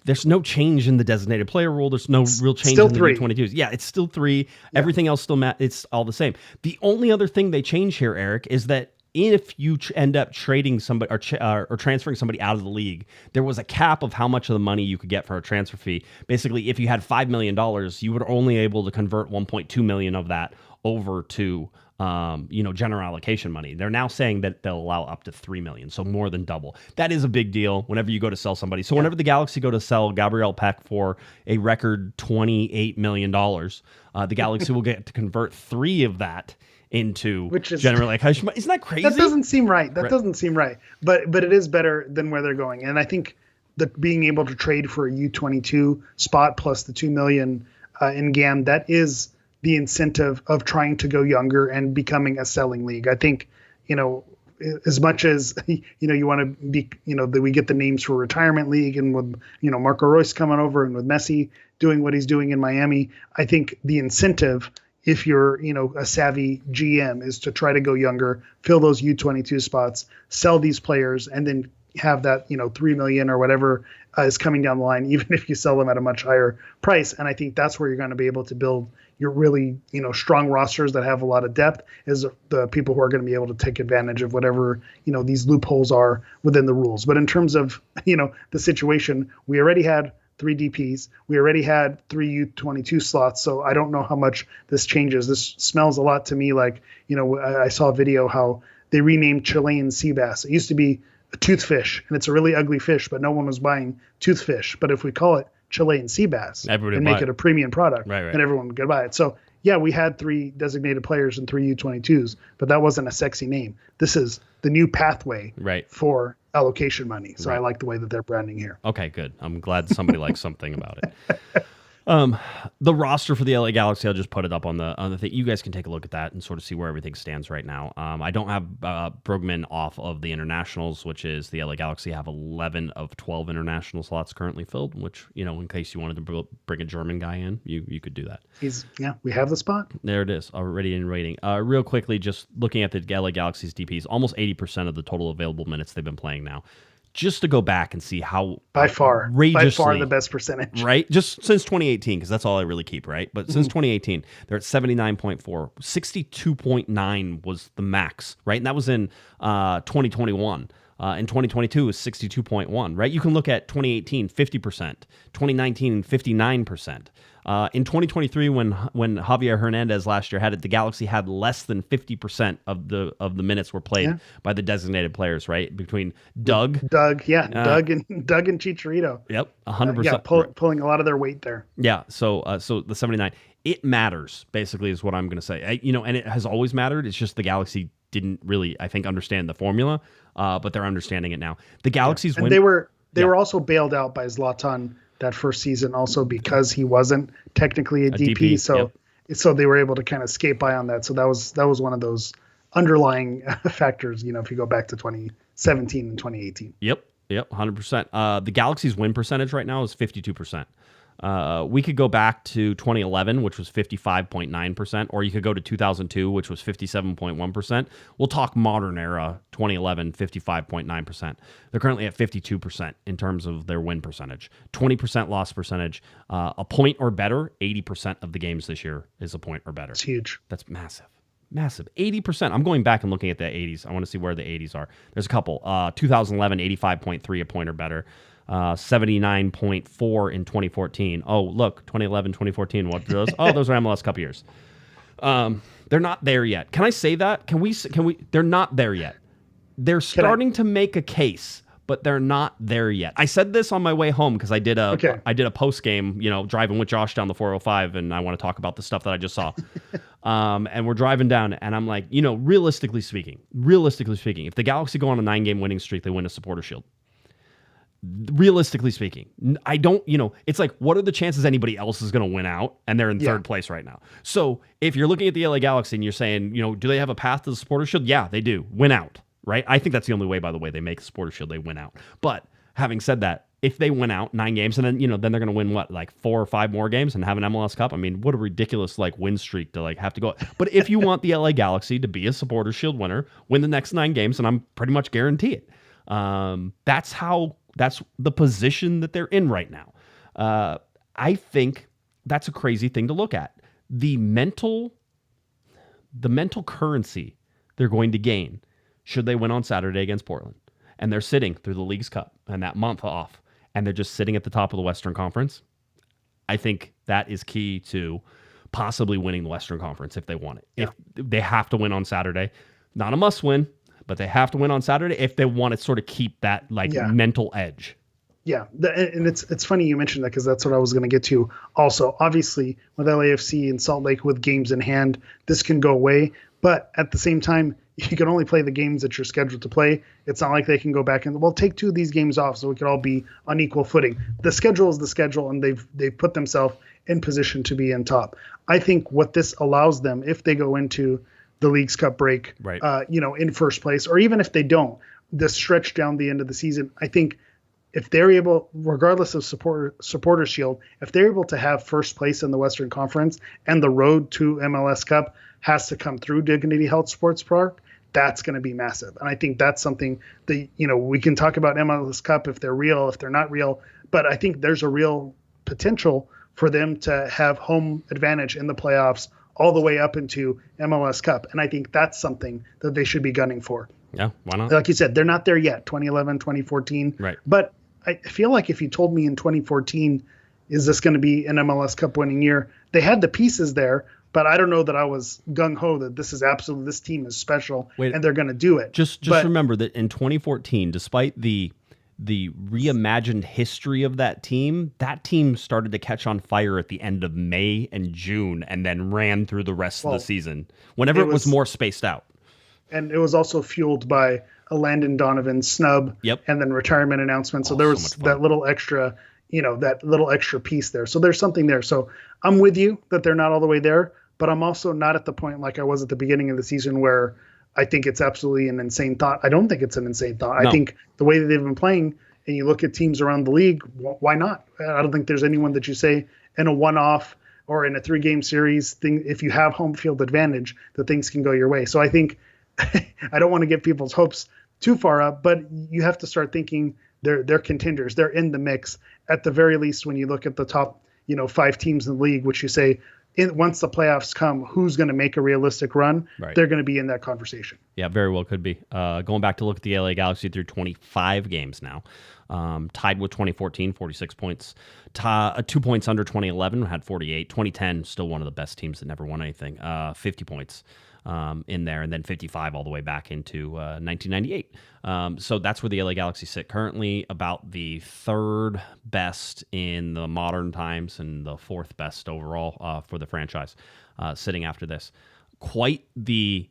There's no change in the designated player rule. There's no real change in the U22s. Yeah, it's still 3. Yeah. Everything else it's all the same. The only other thing they change here, Eric, is that if you end up trading somebody or transferring somebody out of the league, there was a cap of how much of the money you could get for a transfer fee. Basically, if you had $5 million, you were only able to convert 1.2 million of that over to general allocation money. They're now saying that they'll allow up to 3 million, so more than double. That is a big deal whenever you go to sell somebody. So whenever the Galaxy go to sell Gabriel Pek for a record $28 million, the Galaxy will get to convert 3 of that into general allocation. Isn't that crazy? That doesn't seem right. Doesn't seem right. But it is better than where they're going. And I think that being able to trade for a U22 spot plus the 2 million in GAM, that is the incentive of trying to go younger and becoming a selling league. I think, as much as, you want to be, that we get the names for retirement league and with, Marco Reus coming over and with Messi doing what he's doing in Miami, I think the incentive, if you're, a savvy GM, is to try to go younger, fill those U22 spots, sell these players, and then have that, 3 million or whatever is coming down the line, even if you sell them at a much higher price. And I think that's where you're going to be able to build your really, strong rosters that have a lot of depth, is the people who are going to be able to take advantage of whatever, these loopholes are within the rules. But in terms of, the situation, we already had 3 DPs. We already had 3 U22 slots. So I don't know how much this changes. This smells a lot to me like, I saw a video how they renamed Chilean sea bass. It used to be a toothfish, and it's a really ugly fish, but no one was buying toothfish. But if we call it Chilean sea bass and make it a premium product, then everyone would buy it. So yeah, we had 3 designated players and 3 U22s, but that wasn't a sexy name. This is the new pathway for allocation money. So I like the way that they're branding here. Okay, good. I'm glad somebody likes something about it. The roster for the LA Galaxy, I'll just put it up on the thing. You guys can take a look at that and sort of see where everything stands right now. I don't have Brugman off of the internationals, which is the LA Galaxy have 11 of 12 international slots currently filled, which, in case you wanted to bring a German guy in, you could do that. We have the spot. There it is, already in rating. Real quickly, just looking at the LA Galaxy's DPs, almost 80% of the total available minutes they've been playing now. Just to go back and see how by far the best percentage, right? Just since 2018, because that's all I really keep, right? But since 2018, they're at 79.4, 62.9 was the max, right? And that was in 2021. In 2022 is 62.1, right? You can look at 2018, 50%, 2019, 59%. In 2023, when Javier Hernandez last year had it, the Galaxy had less than 50% of the minutes were played by the designated players, right? Between Doug and Chicharito. Yep, 100%. Pulling a lot of their weight there. Yeah, so the 79. it matters, basically, is what I'm going to say. And it has always mattered. It's just the Galaxy didn't really, I think, understand the formula, but they're understanding it now. The Galaxy's and they were also bailed out by Zlatan that first season also because he wasn't technically a DP. So they were able to kind of skate by on that. So that was one of those underlying factors, if you go back to 2017 and 2018. Yep, 100%. The Galaxy's win percentage right now is 52%. We could go back to 2011, which was 55.9%, or you could go to 2002, which was 57.1%. We'll talk modern era, 2011, 55.9%. They're currently at 52% in terms of their win percentage. 20% loss percentage, a point or better. 80% of the games this year is a point or better. It's huge. That's massive. 80%. I'm going back and looking at the 80s. I want to see where the 80s are. There's a couple. 2011, 85.3, a point or better. 79.4 in 2014. Oh, look, 2011, 2014. What are those? Oh, those are MLS Cup years. They're not there yet. Can I say that? Can we? They're not there yet. They're starting to make a case, but they're not there yet. I said this on my way home because I did a post game, driving with Josh down the 405, and I want to talk about the stuff that I just saw. And we're driving down, and I'm like, realistically speaking, if the Galaxy go on a 9-game winning streak, they win a Supporter Shield. Realistically speaking, I don't, it's like, what are the chances anybody else is going to win out? And they're in third place right now. So if you're looking at the LA Galaxy and you're saying, do they have a path to the Supporter Shield? Yeah, they do. Win out, right? I think that's the only way, by the way, they make the Supporter Shield, they win out. But having said that, if they win out 9 games and then, then they're going to win what, like 4 or 5 more games and have an MLS Cup. I mean, what a ridiculous win streak to have to go. But if you want the LA Galaxy to be a Supporter Shield winner, win the next 9 games, and I'm pretty much guarantee it. That's the position that they're in right now. I think that's a crazy thing to look at. The mental currency they're going to gain should they win on Saturday against Portland. And they're sitting through the League's Cup and that month off, and they're just sitting at the top of the Western Conference. I think that is key to possibly winning the Western Conference if they want it. Yeah. If they have to win on Saturday, not a must win, but they have to win on Saturday if they want to sort of keep that mental edge. Yeah, and it's funny you mentioned that because that's what I was going to get to. Also, obviously, with LAFC and Salt Lake with games in hand, this can go away. But at the same time, you can only play the games that you're scheduled to play. It's not like they can go back and, take 2 of these games off so we could all be on equal footing. The schedule is the schedule, and they've put themselves in position to be in top. I think what this allows them, if they go into the League's Cup break, right. In first place, or even if they don't, the stretch down the end of the season, I think if they're able, regardless of supporter shield, if they're able to have first place in the Western Conference and the road to MLS Cup has to come through Dignity Health Sports Park, that's going to be massive. And I think that's something that, we can talk about MLS Cup if they're real, if they're not real, but I think there's a real potential for them to have home advantage in the playoffs all the way up into MLS Cup. And I think that's something that they should be gunning for. Yeah, why not? Like you said, they're not there yet, 2011, 2014. Right. But I feel like if you told me in 2014, is this going to be an MLS Cup winning year? They had the pieces there, but I don't know that I was gung-ho that this team is special and they're going to do it. Just remember that in 2014, despite the reimagined history of that team started to catch on fire at the end of May and June and then ran through the rest of the season whenever it was more spaced out. And it was also fueled by a Landon Donovan snub and then retirement announcement. So there was that little extra, that little extra piece there. So there's something there. So I'm with you that they're not all the way there, but I'm also not at the point like I was at the beginning of the season where I think it's absolutely an insane thought. I don't think it's an insane thought. No. I think the way that they've been playing, and you look at teams around the league, why not? I don't think there's anyone that you say in a one-off or in a 3-game series thing, if you have home field advantage, that things can go your way. So I think I don't want to get people's hopes too far up, but you have to start thinking they're contenders. They're in the mix at the very least. When you look at the top, 5 teams in the league, which you say, once the playoffs come, who's going to make a realistic run? Right. They're going to be in that conversation. Yeah, very well could be. Going back to look at the LA Galaxy through 25 games now, tied with 2014, 46 points. 2 points under 2011, had 48. 2010, still one of the best teams that never won anything, 50 points. in there, and then 55 all the way back into 1998. So that's where the LA Galaxy sit currently, about the third best in the modern times and the fourth best overall for the franchise, sitting after this. Quite the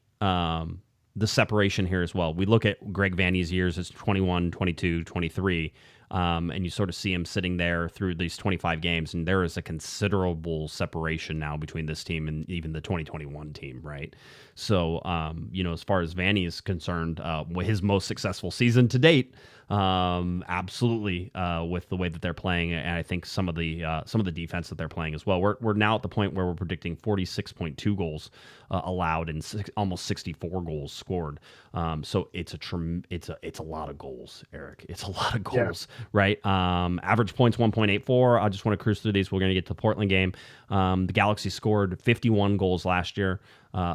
separation here as well. We look at Greg Vanney's years as 21, 22, 23, and you sort of see him sitting there through these 25 games, and there is a considerable separation now between this team and even the 2021 team, right? So, as far as Vanney is concerned, his most successful season to date, absolutely, with the way that they're playing, and I think some of the defense that they're playing as well. We're now at the point where we're predicting 46.2 goals allowed and almost 64 goals scored. So it's a lot of goals, Eric. It's a lot of goals, right? Average points 1.84. I just want to cruise through these. We're going to get to the Portland game. The Galaxy scored 51 goals last year.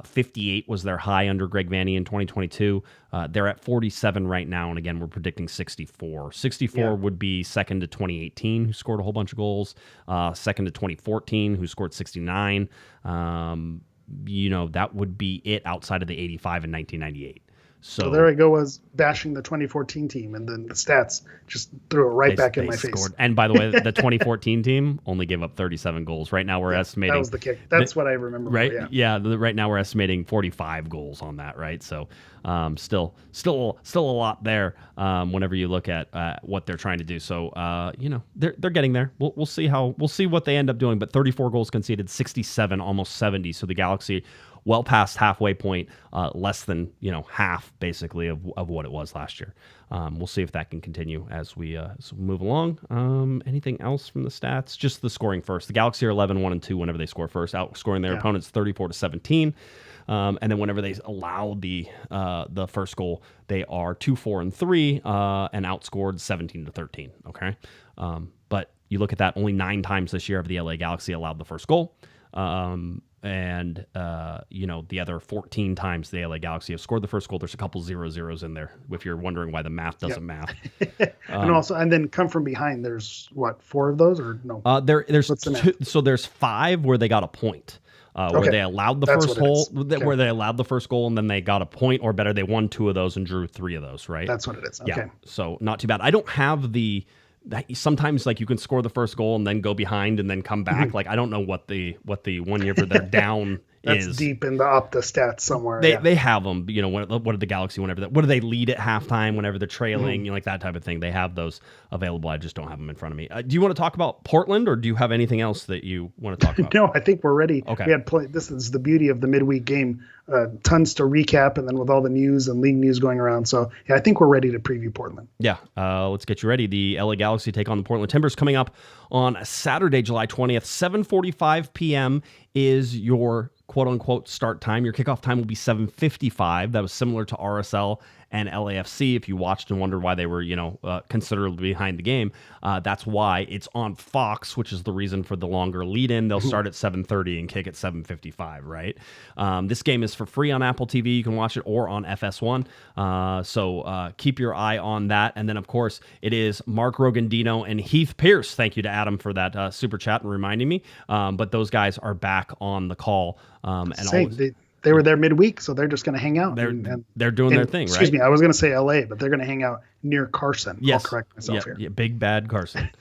58 was their high under Greg Vanney in 2022. They're at 47 right now, and again, we're predicting 64. 64 would be second to 2018, who scored a whole bunch of goals. Second to 2014, who scored 69. That would be it outside of the 85 and 1998. So there I go, was bashing the 2014 team, and then the stats just threw it right back in my face. And by the way, the 2014 team only gave up 37 goals. Right now we're estimating... That was the kick. That's what I remember. Right? Right now we're estimating 45 goals on that, right? So still a lot there whenever you look at what they're trying to do. So, they're getting there. We'll see what they end up doing. But 34 goals conceded, 67, almost 70. So the Galaxy... well past halfway point, less than half basically of what it was last year. We'll see if that can continue as we move along. Anything else from the stats? Just the scoring first. The Galaxy are 11-1-2 whenever they score first, outscoring their opponents 34-17. And then whenever they allow the first goal, they are 2-4-3 and outscored 17-13. Okay, but you look at that, only 9 times this year have the LA Galaxy allowed the first goal. And the other 14 times the LA Galaxy have scored the first goal. There's a couple 0-0s in there, if you're wondering why the math doesn't math. And then come from behind, there's 4 of those, or no? There's 2, so there's 5 where they got a point. Where they allowed the first goal, where they allowed the first goal, and then they got a point, or better, they won 2 of those and drew 3 of those, right? That's what it is. Okay. Yeah, so not too bad. I don't have sometimes like you can score the first goal and then go behind and then come back. Like I don't know what the 1 year where they're down That's is. deep in the Opta stats somewhere. They have them. What did the Galaxy what do they lead at halftime whenever they're trailing? Like that type of thing. They have those available. I just don't have them in front of me. Do you want to talk about Portland, or do you have anything else that you want to talk about? No, I think we're ready. Okay. We had this is the beauty of the midweek game. Tons to recap, and then with all the news and league news going around. So I think we're ready to preview Portland. Yeah, let's get you ready. The LA Galaxy take on the Portland Timbers coming up on Saturday, July 20th, 7:45 p.m. is your quote-unquote start time. Your kickoff time will be 7:55. That was similar to RSL and LAFC. If you watched and wondered why they were, considerably behind the game, that's why it's on Fox, which is the reason for the longer lead-in. They'll start at 7:30 and kick at 7:55, right? This game is for free on Apple TV. You can watch it, or on FS1. So keep your eye on that. And then, of course, it is Mark Rogandino and Heath Pierce. Thank you to Adam for that super chat and reminding me. But those guys are back on the call. They were there midweek, so they're just going to hang out. They're doing their thing, right? Excuse me, I was going to say LA, but they're going to hang out near Carson. Yes. I'll correct myself here. Yeah, big bad Carson.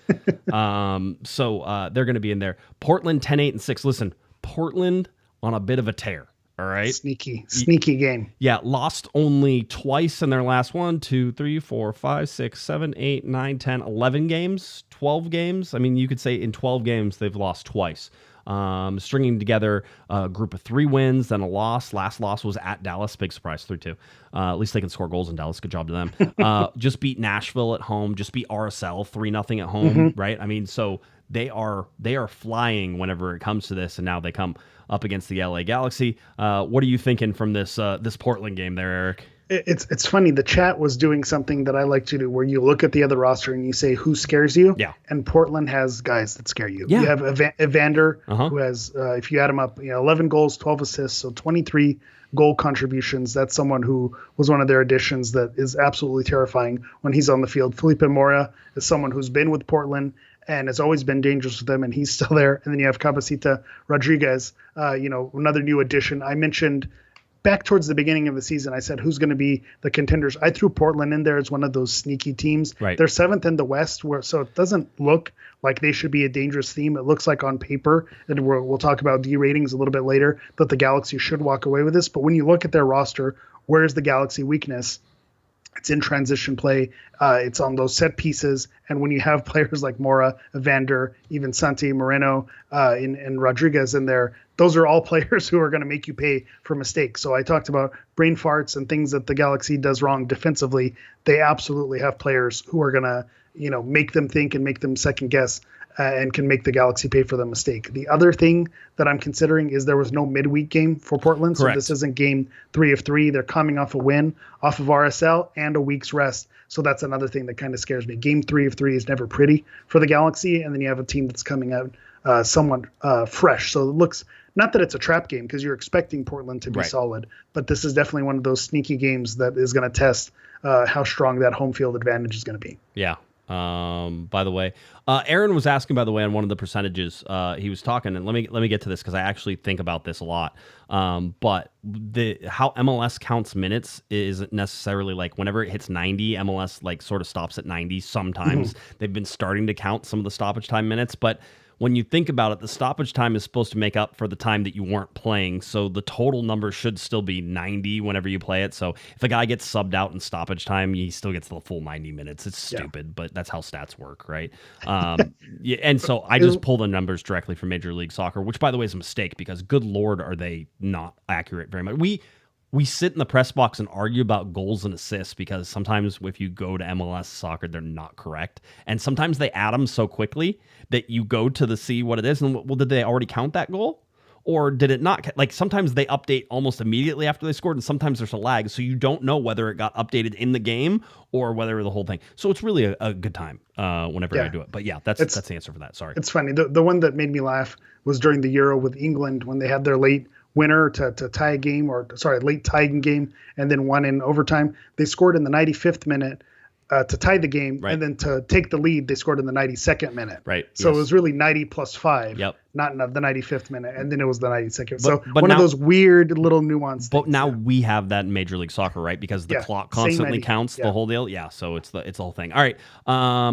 So they're going to be in there. Portland 10-8-6. Listen, Portland on a bit of a tear. All right. Sneaky game. Yeah. Lost only twice in their last 1, 2, 3, 4, 5, 6, 7, 8, 9, 10, 11 games, 12 games. I mean, you could say in 12 games, they've lost twice. Stringing together a group of 3 wins, then a loss. Last loss was at Dallas. Big surprise, 3-2. At least they can score goals in Dallas. Good job to them. Just beat Nashville at home. Just beat RSL 3-0 at home. Right. I mean, so they are flying whenever it comes to this, and now they come up against the LA Galaxy. What are you thinking from this Portland game there, Eric? It's funny. The chat was doing something that I like to do, where you look at the other roster and you say who scares you. Yeah. And Portland has guys that scare you. Yeah. You have Evander, who has, if you add him up, 11 goals, 12 assists, so 23 goal contributions. That's someone who was one of their additions that is absolutely terrifying when he's on the field. Felipe Mora is someone who's been with Portland and has always been dangerous with them, and he's still there. And then you have Cabecita Rodriguez, another new addition. I mentioned back towards the beginning of the season, I said, who's going to be the contenders? I threw Portland in there as one of those sneaky teams. Right. They're 7th in the West, so it doesn't look like they should be a dangerous team. It looks like on paper, and we'll talk about D ratings a little bit later, that the Galaxy should walk away with this. But when you look at their roster, where's the Galaxy weakness? It's in transition play. It's on those set pieces. And when you have players like Mora, Evander, even Santi Moreno, and Rodriguez in there, those are all players who are going to make you pay for mistakes. So I talked about brain farts and things that the Galaxy does wrong defensively. They absolutely have players who are going to, make them think and make them second guess. And can make the Galaxy pay for the mistake. The other thing that I'm considering is there was no midweek game for Portland. Correct. So this isn't game 3 of 3. They're coming off a win off of RSL and a week's rest. So that's another thing that kind of scares me. Game 3 of 3 is never pretty for the Galaxy. And then you have a team that's coming out somewhat fresh. So it looks, not that it's a trap game because you're expecting Portland to be solid, but this is definitely one of those sneaky games that is going to test how strong that home field advantage is going to be. Yeah. By the way, Aaron was asking, by the way, on one of the percentages, he was talking, and let me get to this because I actually think about this a lot. But how MLS counts minutes isn't necessarily like whenever it hits 90, MLS like sort of stops at 90. Sometimes they've been starting to count some of the stoppage time minutes, but when you think about it, the stoppage time is supposed to make up for the time that you weren't playing. So the total number should still be 90 whenever you play it. So if a guy gets subbed out in stoppage time, he still gets the full 90 minutes. It's stupid, but that's how stats work, right? And so I just pull the numbers directly from Major League Soccer, which, by the way, is a mistake because, good Lord, are they not accurate very much. We sit in the press box and argue about goals and assists because sometimes if you go to MLS soccer, they're not correct. And sometimes they add them so quickly that you go to see what it is. And well, did they already count that goal? Or did it not? Like sometimes they update almost immediately after they scored, and sometimes there's a lag. So you don't know whether it got updated in the game or whether the whole thing. So it's really a good time whenever I do it. But yeah, that's the answer for that. Sorry. It's funny. The one that made me laugh was during the Euro with England when they had their late winner to tie a game, late tying game, and then won in overtime. They scored in the 95th minute to tie the game, and then to take the lead, they scored in the 92nd minute. Right. So it was really 90 plus 5, not in the 95th minute, and then it was the 92nd. So one of those weird little nuance But things, now we have that in Major League Soccer, right? Because the clock constantly counts the whole deal. Yeah, so it's the whole thing. All right,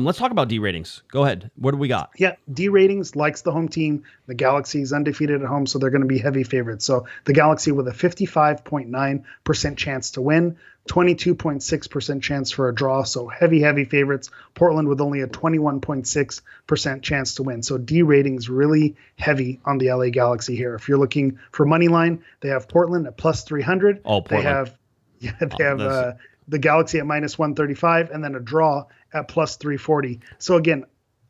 let's talk about D ratings. Go ahead. What do we got? Yeah, D ratings likes the home team. The Galaxy is undefeated at home, so they're going to be heavy favorites. So the Galaxy with a 55.9% chance to win, 22.6% chance for a draw. So heavy favorites. Portland with only a 21.6% chance to win. So D ratings really heavy on the LA Galaxy here. If you're looking for money line, they have Portland at plus 300. Oh, Portland. They have the Galaxy at minus 135, and then a draw at plus 340. So again,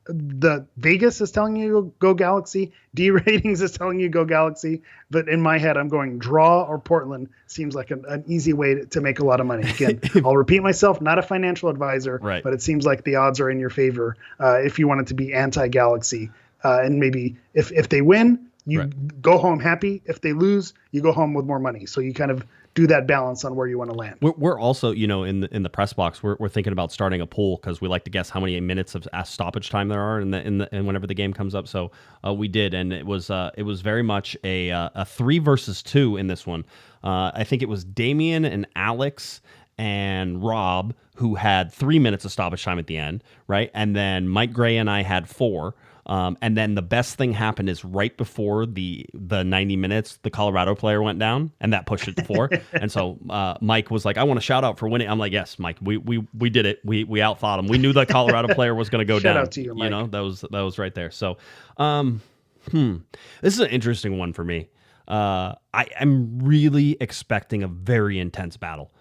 the Vegas is telling you go Galaxy. D ratings is telling you go Galaxy. But in my head, I'm going draw or Portland. Seems like an easy way to make a lot of money. Again, I'll repeat myself, not a financial advisor, but it seems like the odds are in your favor if you want it to be anti-Galaxy. And maybe if they win, you go home happy. If they lose, you go home with more money. So you kind of do that balance on where you want to land. We're also, in the press box, we're thinking about starting a poll because we like to guess how many minutes of stoppage time there are and whenever the game comes up. So we did, and it was very much a 3 versus 2 in this one. I think it was Damien and Alex and Rob who had 3 minutes of stoppage time at the end, right? And then Mike Gray and I had 4. And then the best thing happened is right before the 90 minutes, the Colorado player went down, and that pushed it to 4. And so Mike was like, "I want a shout out for winning." I'm like, "Yes, Mike, we did it. We outthought him. We knew the Colorado player was going to go down." Shout out to you, Mike. That was right there. So, this is an interesting one for me. I am really expecting a very intense battle.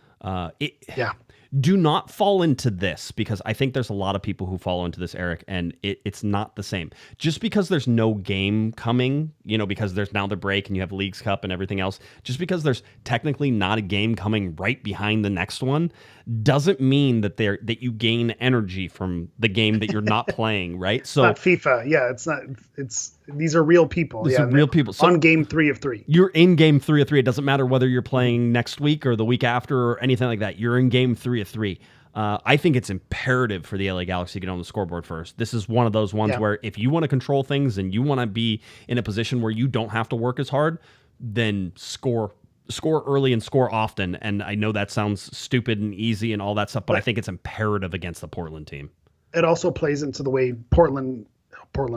Do not fall into this because I think there's a lot of people who fall into this, Eric, and it's not the same. Just because there's no game coming, because there's now the break and you have Leagues Cup and everything else, just because there's technically not a game coming right behind the next one doesn't mean that you gain energy from the game that you're not playing, right? So not FIFA. Yeah, it's not. These are real people. These are real people. So on game 3 of 3. You're in game 3 of 3. It doesn't matter whether you're playing next week or the week after or anything like that. You're in game 3 of 3. I think it's imperative for the LA Galaxy to get on the scoreboard first. This is one of those ones where if you want to control things and you want to be in a position where you don't have to work as hard, then score score early and score often. And I know that sounds stupid and easy and all that stuff, but I think it's imperative against the Portland team. It also plays into the way Portland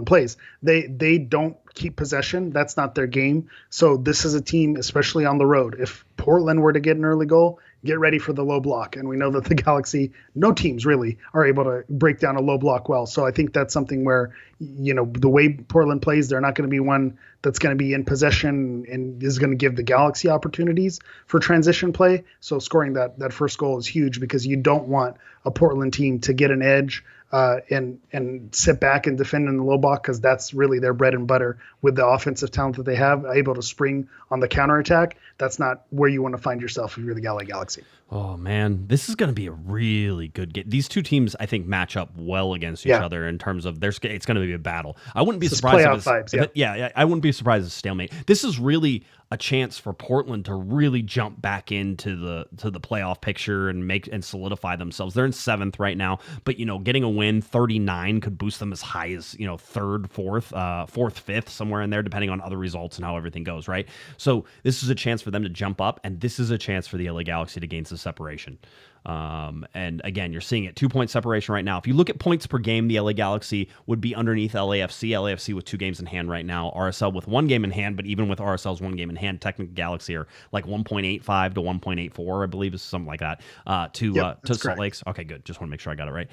plays. They don't keep possession. That's not their game. So this is a team, especially on the road. If Portland were to get an early goal, get ready for the low block. And we know that the Galaxy, no teams really are able to break down a low block well. So I think that's something where, the way Portland plays, they're not going to be one that's going to be in possession and is going to give the Galaxy opportunities for transition play. So scoring that first goal is huge because you don't want a Portland team to get an edge and sit back and defend in the low block, because that's really their bread and butter with the offensive talent that they have, able to spring on the counterattack. That's not where you want to find yourself if you're the LA Galaxy. Oh, man, this is going to be a really good game. These two teams, I think, match up well against each other in terms of it's going to be a battle. I wouldn't be surprised I wouldn't be surprised if it's stalemate. This is really a chance for Portland to really jump back into the playoff picture and solidify themselves. They're in 7th right now, but getting a win 39 could boost them as high as 3rd, 4th, 5th, somewhere in there, depending on other results and how everything goes, right? So this is a chance for them to jump up, and this is a chance for the LA Galaxy to gain some separation. And again, you're seeing it 2-point separation right now. If you look at points per game, the LA Galaxy would be underneath LAFC with 2 games in hand right now, RSL with 1 game in hand, but even with RSL's 1 game in hand, technically Galaxy are like 1.85 to 1.84, I believe, is something like that, to Salt Lakes. Okay, good. Just want to make sure I got it right.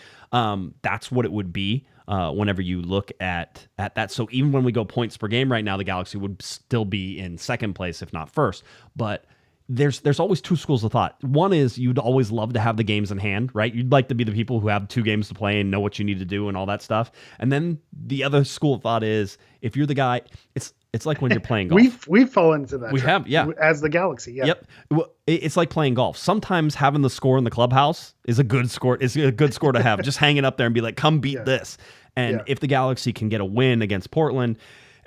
That's what it would be whenever you look at that. So even when we go points per game right now, the Galaxy would still be in 2nd place, if not 1st. But there's always 2 schools of thought. One is you'd always love to have the games in hand, right? You'd like to be the people who have 2 games to play and know what you need to do and all that stuff. And then the other school of thought is if you're the guy, it's like when you're playing golf. We've fallen into that. We have, yeah. As the Galaxy, yeah. Yep. Well, it's like playing golf. Sometimes having the score in the clubhouse is a good score. It's a good score to have. Just hang it up there and be like, come beat this. And if the Galaxy can get a win against Portland,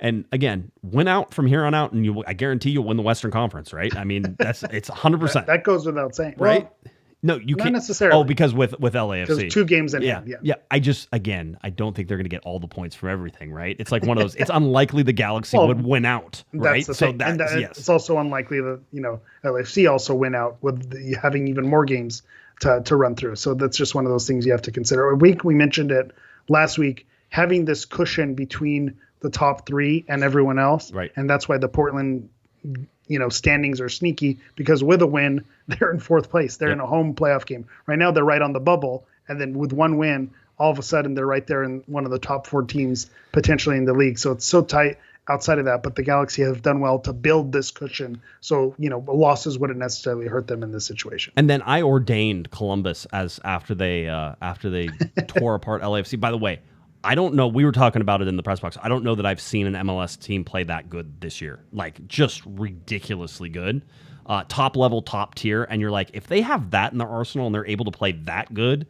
and again, win out from here on out, and I guarantee you'll win the Western Conference, right? I mean, it's 100%. That goes without saying, right? Well, no, you can't necessarily. Oh, because with LAFC, because 2 games in hand. Yeah. I don't think they're going to get all the points from everything, right? It's like one of those. It's unlikely the Galaxy would win out, right? That's the thing. It's also unlikely that LAFC also win out with having even more games to run through. So that's just one of those things you have to consider. We mentioned it last week, having this cushion between the top 3 and everyone else. Right. And that's why the Portland, standings are sneaky, because with a win, they're in 4th place. They're in a home playoff game. Right now, they're right on the bubble. And then with 1 win, all of a sudden, they're right there in one of the top 4 teams potentially in the league. So it's so tight outside of that. But the Galaxy have done well to build this cushion. So, losses wouldn't necessarily hurt them in this situation. And then I ordained Columbus as after they tore apart LAFC. By the way, I don't know. We were talking about it in the press box. I don't know that I've seen an MLS team play that good this year. Like, just ridiculously good. Top level, top tier. And you're like, if they have that in their arsenal and they're able to play that good,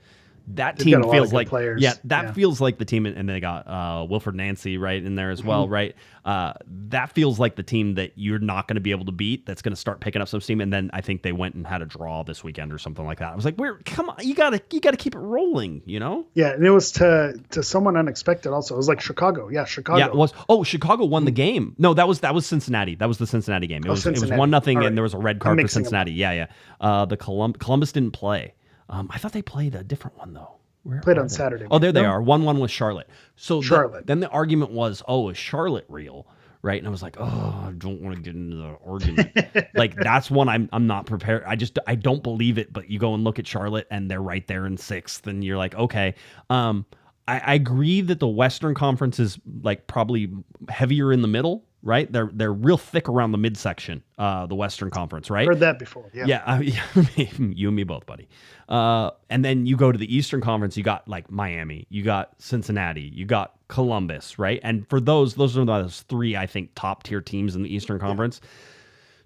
that They've team got a lot feels of good like players. Feels like the team, and they got Wilfred Nancy right in there as well, right? That feels like the team that you're not going to be able to beat. That's going to start picking up some steam. And then I think they went and had a draw this weekend or something like that. I was like, come on, you gotta keep it rolling, Yeah, and it was to someone unexpected. Also, it was like Chicago. Yeah, Chicago. Yeah, it was. Oh, Chicago won the game. No, that was Cincinnati. That was the Cincinnati game. It was 1-0, and there was a red card for Cincinnati. Yeah. The Columbus didn't play. I thought they played a different one, though. Played on Saturday. Oh, there they are. 1-1 with Charlotte. So Charlotte. Then the argument was, is Charlotte real? Right? And I was like, I don't want to get into the argument. Like, that's one I'm not prepared. I don't believe it, but you go and look at Charlotte, and they're right there in 6th, and you're like, okay. I agree that the Western Conference is, like, probably heavier in the middle, right? They're real thick around the midsection, the Western Conference, right? Heard that before. Yeah. You and me both, buddy. And then you go to the Eastern Conference, you got like Miami, you got Cincinnati, you got Columbus, right? And for those are those 3, I think, top tier teams in the Eastern Conference.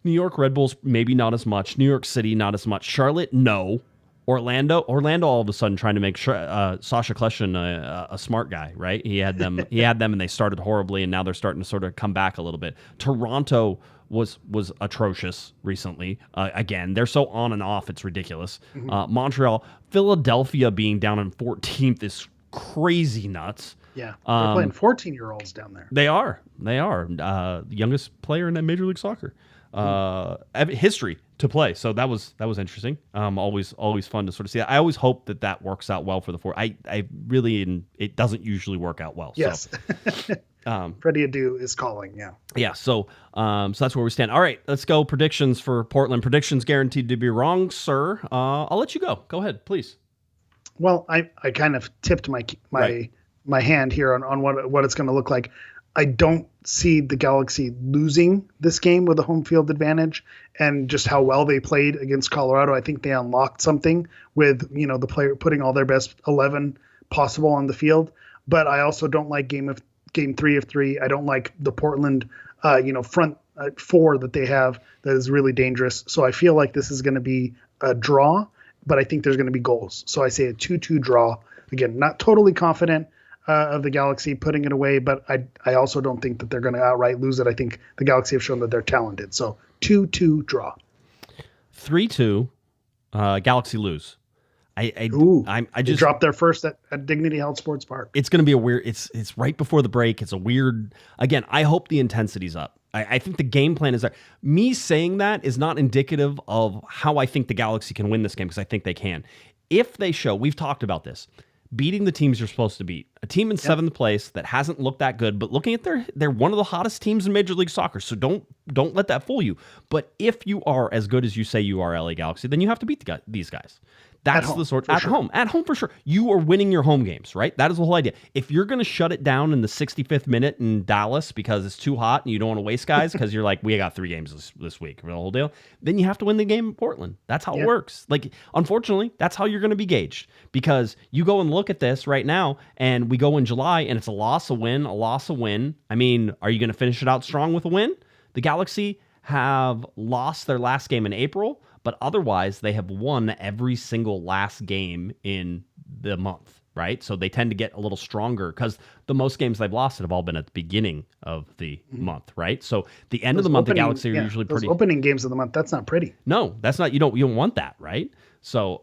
New York Red Bulls, maybe not as much. New York City, not as much. Charlotte, no. Orlando, all of a sudden trying to make Sasha Kleshin a smart guy, right? He had them, and they started horribly, and now they're starting to sort of come back a little bit. Toronto was atrocious recently. Again, they're so on and off, it's ridiculous. Montreal, Philadelphia being down in 14th is crazy nuts. Yeah, they're playing 14-year-olds down there. They are. The youngest player in Major League Soccer. history to play. So that was interesting. Always fun to sort of see that. I always hope that works out well for the four. I really, it doesn't usually work out well. Yes. So, Freddie Adu is calling. Yeah. Yeah. So that's where we stand. All right, let's go. Predictions for Portland. Predictions guaranteed to be wrong, sir. I'll let you go. Go ahead, please. Well, I kind of tipped my hand here on what it's going to look like. I don't see the Galaxy losing this game with a home field advantage, and just how well they played against Colorado. I think they unlocked something with, the player putting all their best 11 possible on the field. But I also don't like game 3 of 3. I don't like the Portland, front 4 that they have that is really dangerous. So I feel like this is going to be a draw, but I think there's going to be goals. So I say a 2-2 draw. Again, not totally confident of the Galaxy putting it away, but I also don't think that they're going to outright lose it. I think the Galaxy have shown that they're talented. So 2-2 draw. 3-2, Galaxy lose. I just dropped their first at Dignity Health Sports Park. It's going to be a weird. It's right before the break. It's a weird. Again, I hope the intensity's up. I think the game plan is there. Me saying that is not indicative of how I think the Galaxy can win this game, because I think they can. If they show, we've talked about this, beating the teams you're supposed to beat. A team in 7th place that hasn't looked that good, but looking at they're one of the hottest teams in Major League Soccer. So don't let that fool you. But if you are as good as you say you are, LA Galaxy, then you have to beat these guys. That's the sort at home for sure. You are winning your home games, right? That is the whole idea. If you're going to shut it down in the 65th minute in Dallas because it's too hot and you don't want to waste guys because you're like, we got 3 games this week for the whole deal, then you have to win the game in Portland. That's how it works. Like, unfortunately, that's how you're going to be gauged, because you go and look at this right now and we go in July and it's a loss, a win, a loss, a win. I mean, are you going to finish it out strong with a win? The Galaxy have lost their last game in April, but otherwise they have won every single last game in the month, right? So they tend to get a little stronger because the most games they've lost have all been at the beginning of the month, right? So the end of the month, the Galaxy are usually pretty. Opening games of the month, that's not pretty. No, that's not. You don't want that, right? So,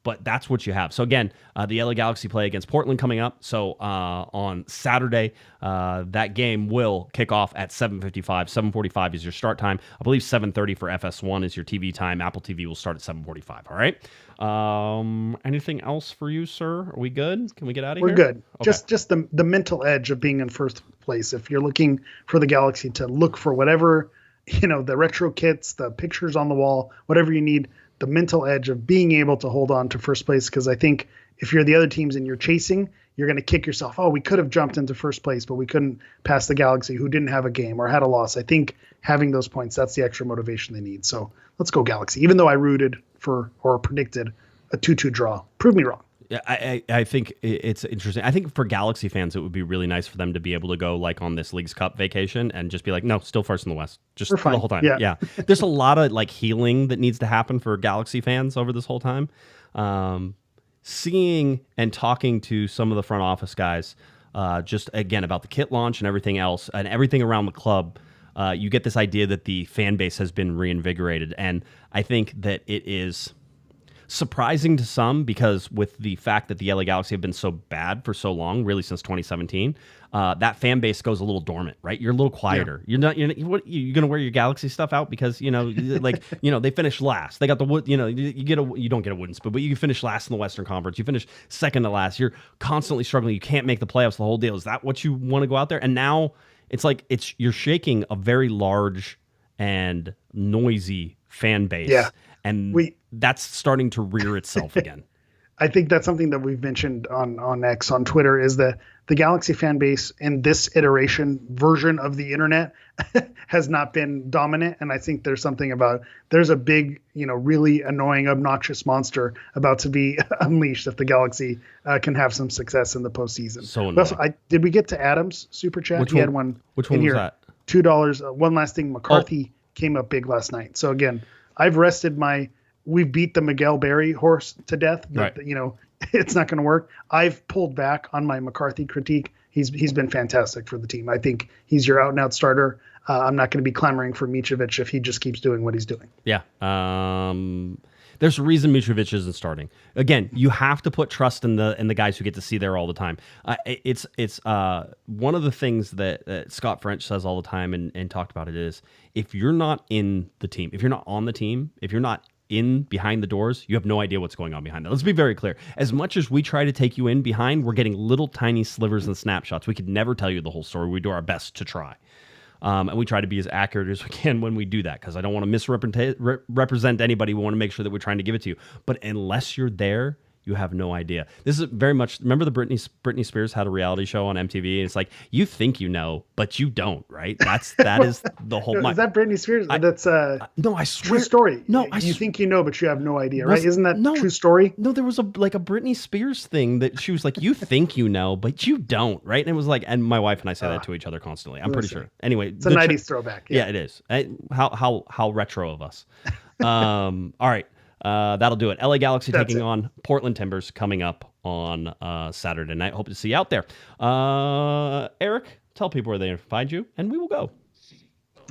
but that's what you have. So again, the LA Galaxy play against Portland coming up. So on Saturday, that game will kick off at 7:55. 7:45 is your start time. I believe 7:30 for FS1 is your TV time. Apple TV will start at 7:45. All right. Anything else for you, sir? Are we good? Can we get out of here? We're good. Okay. Just the mental edge of being in first place. If you're looking for the Galaxy to look for whatever, the retro kits, the pictures on the wall, whatever you need, the mental edge of being able to hold on to first place. Because I think if you're the other teams and you're chasing, you're going to kick yourself. Oh, we could have jumped into first place, but we couldn't pass the Galaxy, who didn't have a game or had a loss. I think having those points, that's the extra motivation they need. So let's go Galaxy. Even though I rooted for or predicted a 2-2 draw. Prove me wrong. Yeah, I think it's interesting. I think for Galaxy fans, it would be really nice for them to be able to go like on this Leagues Cup vacation and just be like, no, still first in the West, just the whole time. Yeah. There's a lot of like healing that needs to happen for Galaxy fans over this whole time. Seeing and talking to some of the front office guys, just again about the kit launch and everything else and everything around the club, you get this idea that the fan base has been reinvigorated, and I think that it is surprising to some, because with the fact that the LA Galaxy have been so bad for so long, really since 2017, that fan base goes a little dormant, right? You're a little quieter. Yeah. You're going to wear your Galaxy stuff out because, they finished last. They got the wood, you don't get a wooden spoon, but you finish last in the Western Conference. You finish second to last. You're constantly struggling. You can't make the playoffs, the whole deal. Is that what you want to go out there? And now it's like you're shaking a very large and noisy fan base. Yeah. And that's starting to rear itself again. I think that's something that we've mentioned on X, on Twitter, is that the Galaxy fan base in this version of the internet has not been dominant. And I think there's something about, there's a big, really annoying, obnoxious monster about to be unleashed if the Galaxy can have some success in the postseason. So annoying. Also, did we get to Adam's super chat? He had one. Which one was that? $2. One last thing. McCarthy came up big last night. So again, I've rested we beat the Miguel Berry horse to death. But, right. It's not going to work. I've pulled back on my McCarthy critique. He's been fantastic for the team. I think he's your out and out starter. I'm not going to be clamoring for Mitrovic if he just keeps doing what he's doing. Yeah. There's a reason Mitrovic isn't starting. Again, you have to put trust in the guys who get to see there all the time. It's one of the things that Scott French says all the time and talked about it is, if you're not in the team, if you're not on the team, if you're not in behind the doors, you have no idea what's going on behind it. Let's be very clear. As much as we try to take you in behind, we're getting little tiny slivers and snapshots. We could never tell you the whole story. We do our best to try. And we try to be as accurate as we can when we do that, because I don't want to misrepresent anybody. We want to make sure that we're trying to give it to you. But unless you're there, you have no idea. This is very much, remember the Britney Spears had a reality show on MTV, and it's like, you think you know, but you don't, right? That is the whole. Is that Britney Spears? That's no, I swear. True story. No, you think you know, but you have no idea, right? Isn't that true story? No, there was a Britney Spears thing that she was like, you think you know, but you don't, right? And it was like, and my wife and I say that to each other constantly. I'm pretty sure. Anyway, it's a 90s throwback. Yeah, it is. How retro of us. All right. That'll do it. LA Galaxy taking on Portland Timbers coming up on Saturday night. Hope to see you out there. Eric, tell people where they can find you, and we will go.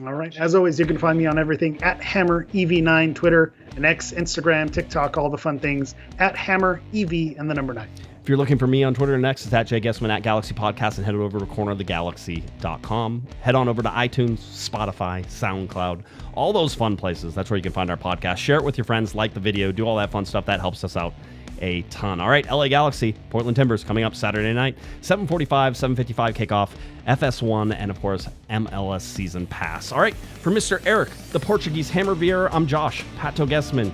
All right. As always, you can find me on everything at HammerEV9, Twitter and X, Instagram, TikTok, all the fun things at HammerEV and the number 9. If you're looking for me on Twitter and X, it's at Guesman at Galaxy Podcast, and head over to cornerofthegalaxy.com. Head on over to iTunes, Spotify, SoundCloud, all those fun places. That's where you can find our podcast. Share it with your friends, like the video, do all that fun stuff. That helps us out a ton. All right, LA Galaxy, Portland Timbers coming up Saturday night, 7:45, 7:55 kickoff, FS1, and of course, MLS Season Pass. All right, for Mr. Eric, the Portuguese Hammer Vieira, I'm Josh, Pato Guesman.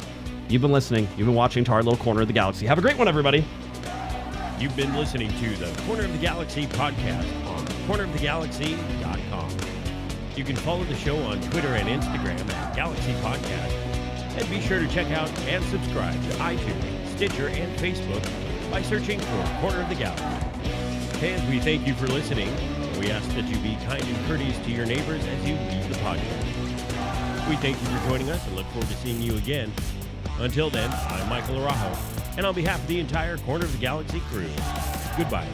You've been listening. You've been watching to our little Corner of the Galaxy. Have a great one, everybody. You've been listening to the Corner of the Galaxy podcast on cornerofthegalaxy.com. You can follow the show on Twitter and Instagram at Galaxy Podcast. And be sure to check out and subscribe to iTunes, Stitcher, and Facebook by searching for Corner of the Galaxy. And we thank you for listening. We ask that you be kind and courteous to your neighbors as you leave the podcast. We thank you for joining us and look forward to seeing you again. Until then, I'm Michael Araujo, and on behalf of the entire Corner of the Galaxy crew, goodbye.